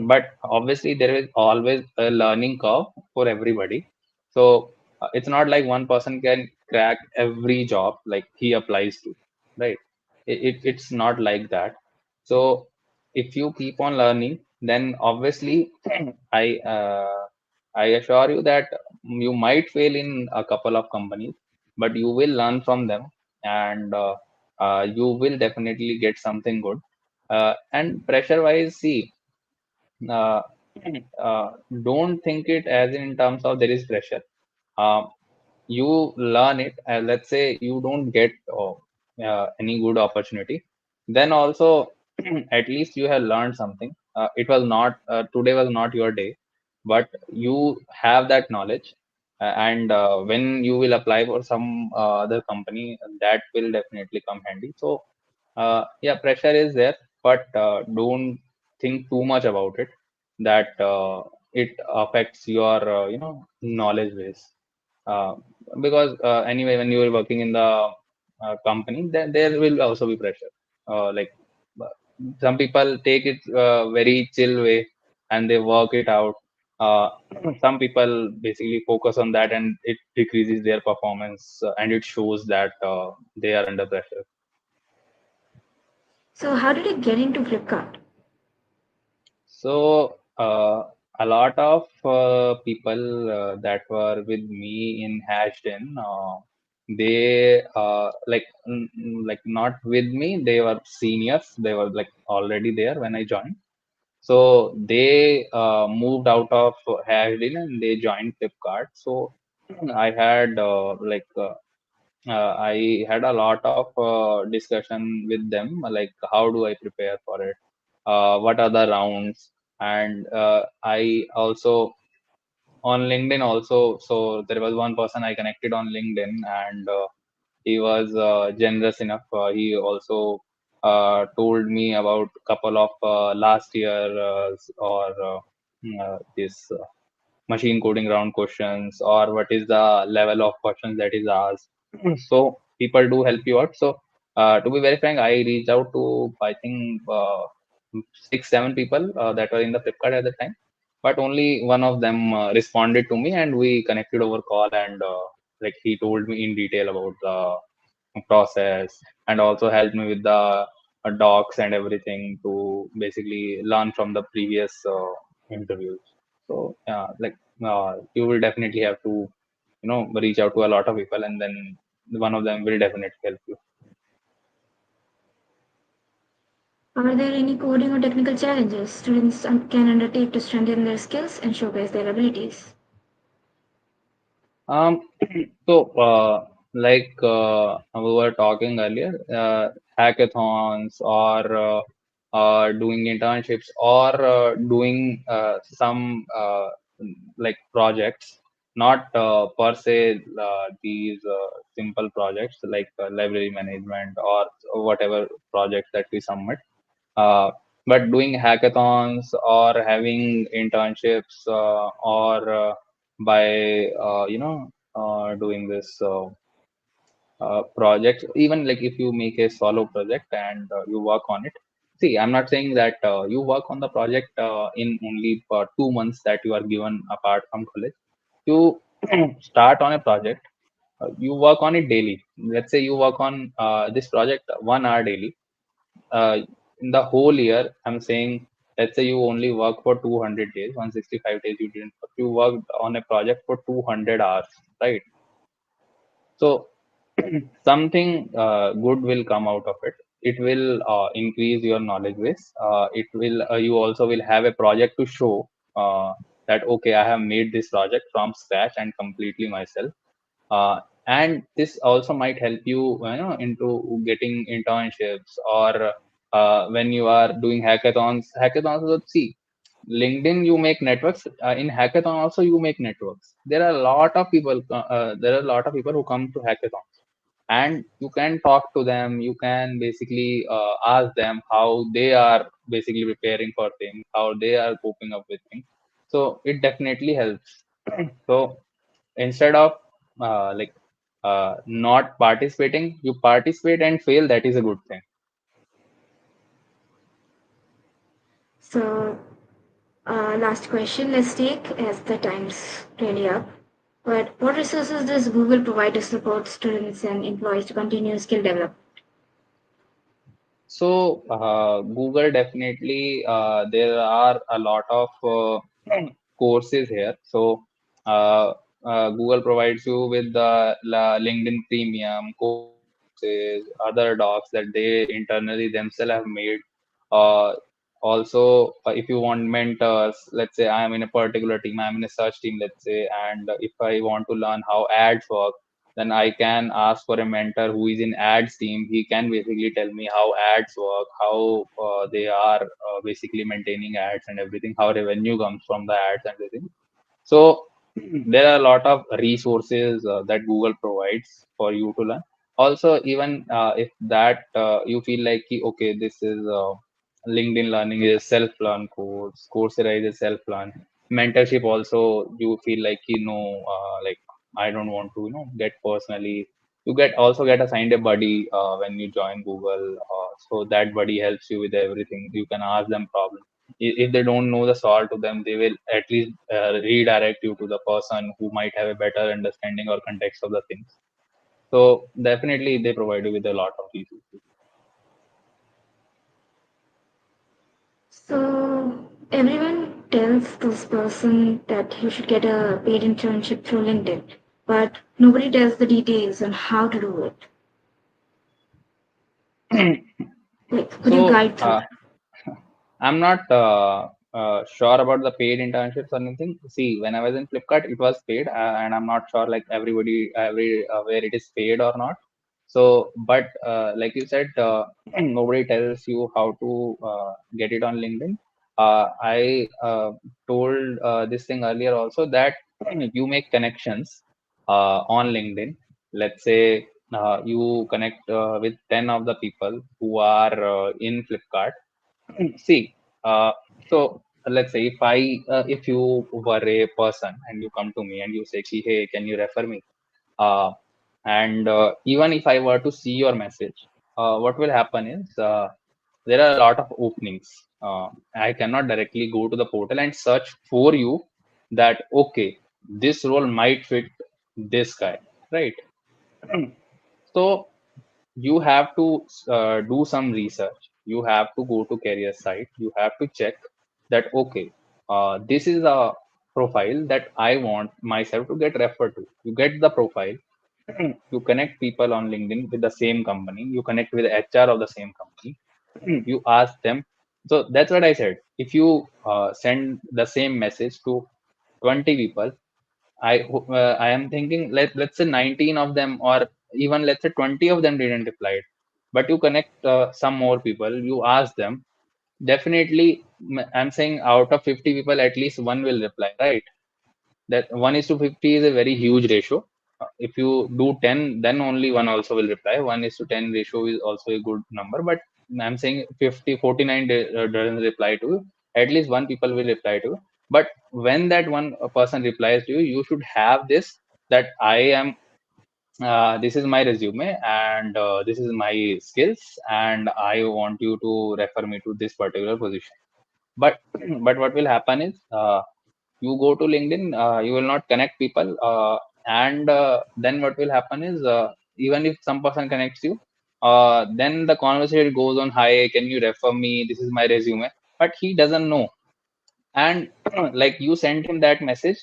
But obviously there is always a learning curve for everybody. So it's not like one person can crack every job like he applies to, right? It's not like that. So if you keep on learning, then obviously i uh, I assure you that you might fail in a couple of companies, but you will learn from them, and you will definitely get something good. And pressure wise, see, uh, uh, don't think it as in terms of there is pressure. Uh, you learn it, let's say you don't get any good opportunity, then also at least you have learned something. It was not today was not your day, but you have that knowledge, and when you will apply for some other company, that will definitely come handy. So yeah, pressure is there, but don't think too much about it, that it affects your knowledge base. uh, because anyway, when you are working in the company, then there will also be pressure. Like uh, some people take it very chill way, and they work it out. uh, some people basically focus on that, and it decreases their performance, and it shows that they are under pressure. So, how did you get into Flipkart? So, a lot of people that were with me in HashedIn, they like not with me. They were seniors. They were like already there when I joined. So they moved out of HashedIn and they joined Flipkart. So I had I had a lot of discussion with them, like how do I prepare for it, what are the rounds, and I also on LinkedIn also. So there was one person I connected on LinkedIn, and he was generous enough. He also told me about couple of last year this machine coding round questions, or what is the level of questions that is asked. So people do help you out. So To be very frank, I reached out to I think 6, 7 people that were in the Flipkart at the time, but only one of them responded to me, and we connected over call, and like he told me in detail about the process, and also helped me with the docs and everything to basically learn from the previous interviews. So you will definitely have to reach out to a lot of people, and then one of them will definitely help you. Are there any coding or technical challenges students can undertake to strengthen their skills and showcase their abilities? Um, like we were talking earlier, hackathons or doing internships or doing some like projects, not per se these simple projects like library management or whatever projects that we submit. Uh, but doing hackathons or having internships or by doing this project, even like if you make a solo project and you work on it. See, I'm not saying that you work on the project in only 2 months that you are given apart from college. You start on a project, you work on it daily. Let's say you work on this project 1 hour daily. uh, in the whole year, I'm saying, let's say you only work for 200 days, 165 days you didn't work. You worked on a project for 200 hours, right? So something good will come out of it. It will increase your knowledge base. It will. You also will have a project to show that okay, I have made this project from scratch and completely myself. And this also might help you, into getting internships or when you are doing hackathons. Hackathons, see, LinkedIn, you make networks. In hackathon, also you make networks. There are a lot of people. There are a lot of people who come to hackathons, and you can talk to them. You can basically ask them how they are basically preparing for things, how they are coping up with things. So it definitely helps. So instead of not participating, you participate and fail. That is a good thing. So, last question let's take as the time's really up. But what resources does Google provide to support students and employees to continue skill development? So Google definitely, there are a lot of courses here. So uh, Google provides you with the LinkedIn Premium courses, other docs that they internally themselves have made. Uh, Also, if you want mentors, let's say I am in a particular team, I'm in a search team, let's say, and if I want to learn how ads work, then I can ask for a mentor who is in ads team. He can basically tell me how ads work, how they are basically maintaining ads and everything, how revenue comes from the ads and everything. So there are a lot of resources that Google provides for you to learn. Also, even if that you feel like okay, this is LinkedIn Learning is a self-learn course, Coursera is a self-learn mentorship. Also, you feel like like I don't want to get personally. You get also get assigned a buddy when you join Google, so that buddy helps you with everything. You can ask them problems. If they don't know the solve to them, they will at least redirect you to the person who might have a better understanding or context of the things. So definitely they provide you with a lot of resources. So, everyone tells this person that you should get a paid internship through LinkedIn, but nobody tells the details on how to do it. Like, could you So guide through that? I'm not sure about the paid internships or anything. See, when I was in Flipkart, it was paid, and I'm not sure like every where it is paid or not. So, but like you said, nobody tells you how to get it on LinkedIn. I told this thing earlier also that you make connections on LinkedIn. Let's say you connect with 10 of the people who are in Flipkart. See, so let's say if you were a person and you come to me and you say, "Ki, hey, can you refer me?" Uh, and even if I were to see your message, what will happen is there are a lot of openings. I cannot directly go to the portal and search for you that okay, this role might fit this guy, right? So you have to do some research. You have to go to career site. You have to check that okay, this is a profile that I want myself to get referred to. You get the profile. You connect people on LinkedIn with the same company. You connect with the HR of the same company. You ask them. So that's what I said. If you send the same message to 20 people, I am thinking let's say 19 of them, or even let's say 20 of them didn't reply it. But you connect some more people, you ask them, definitely I'm saying out of 50 people at least one will reply, right? That 1 is to 50 is a very huge ratio. If you do 10, then only one also will reply. 1 is to 10 ratio is also a good number, but I'm saying 50 49 doesn't reply to you. At least one people will reply to you. But when that one person replies to you, you should have this, that I am this is my resume, and this is my skills, and I want you to refer me to this particular position. But but what will happen is you go to LinkedIn, you will not connect people, and then what will happen is even if some person connects you, then the conversation goes on, hi, can you refer me, this is my resume. But he doesn't know. And like you sent him that message,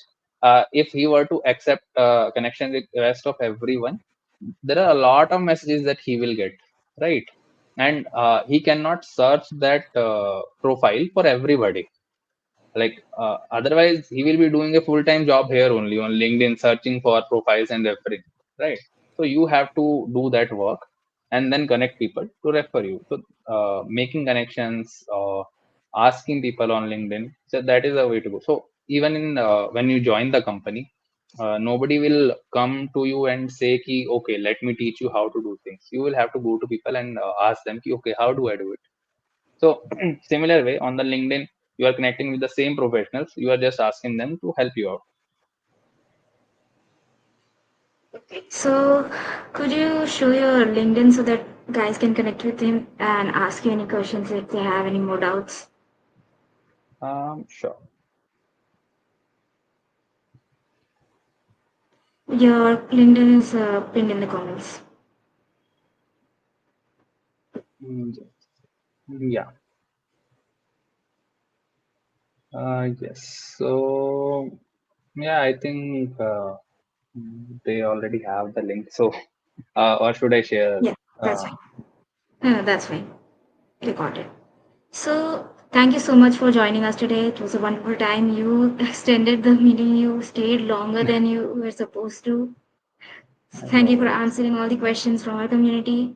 if he were to accept connection request of everyone, there are a lot of messages that he will get, right? And he cannot search that profile for everybody. Like otherwise he will be doing a full-time job here only on LinkedIn, searching for profiles and referring, right? So you have to do that work and then connect people to refer you. So making connections, asking people on LinkedIn, so that is the way to go. So even in when you join the company, nobody will come to you and say ki, okay, let me teach you how to do things. You will have to go to people and ask them ki, okay, how do I do it? So similar way on the LinkedIn, you are connecting with the same professionals. You are just asking them to help you out. So, could you show your LinkedIn so that guys can connect with him and ask you any questions if they have any more doubts? Sure. Your LinkedIn is pinned in the comments. Yes. Yeah. Yes. So yeah, I think they already have the link. So or should I share? Yeah, that's Uh, fine. No, that's fine. You got it. So, thank you so much for joining us today. It was a wonderful time. You extended the meeting, you stayed longer than you were supposed to. So thank no you for worries. answering all the questions from our community.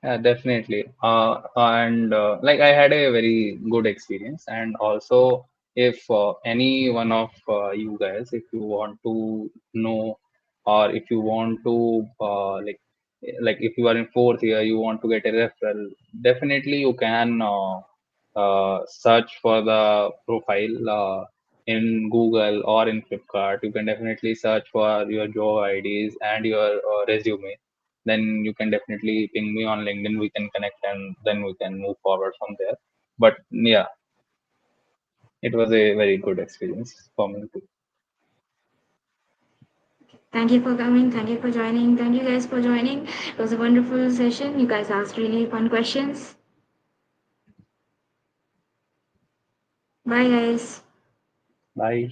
Yeah, definitely. And like I had a very good experience. And also, if any one of you guys, if you want to know, or if you want to like if you are in fourth year, you want to get a referral, definitely you can search for the profile in Google or in Flipkart. You can definitely search for your job IDs and your resume. Then you can definitely ping me on LinkedIn. We can connect and then we can move forward from there. But yeah, it was a very good experience for me too. Thank you for coming. Thank you for joining. Thank you guys for joining. It was a wonderful session. You guys asked really fun questions. Bye, guys. Bye.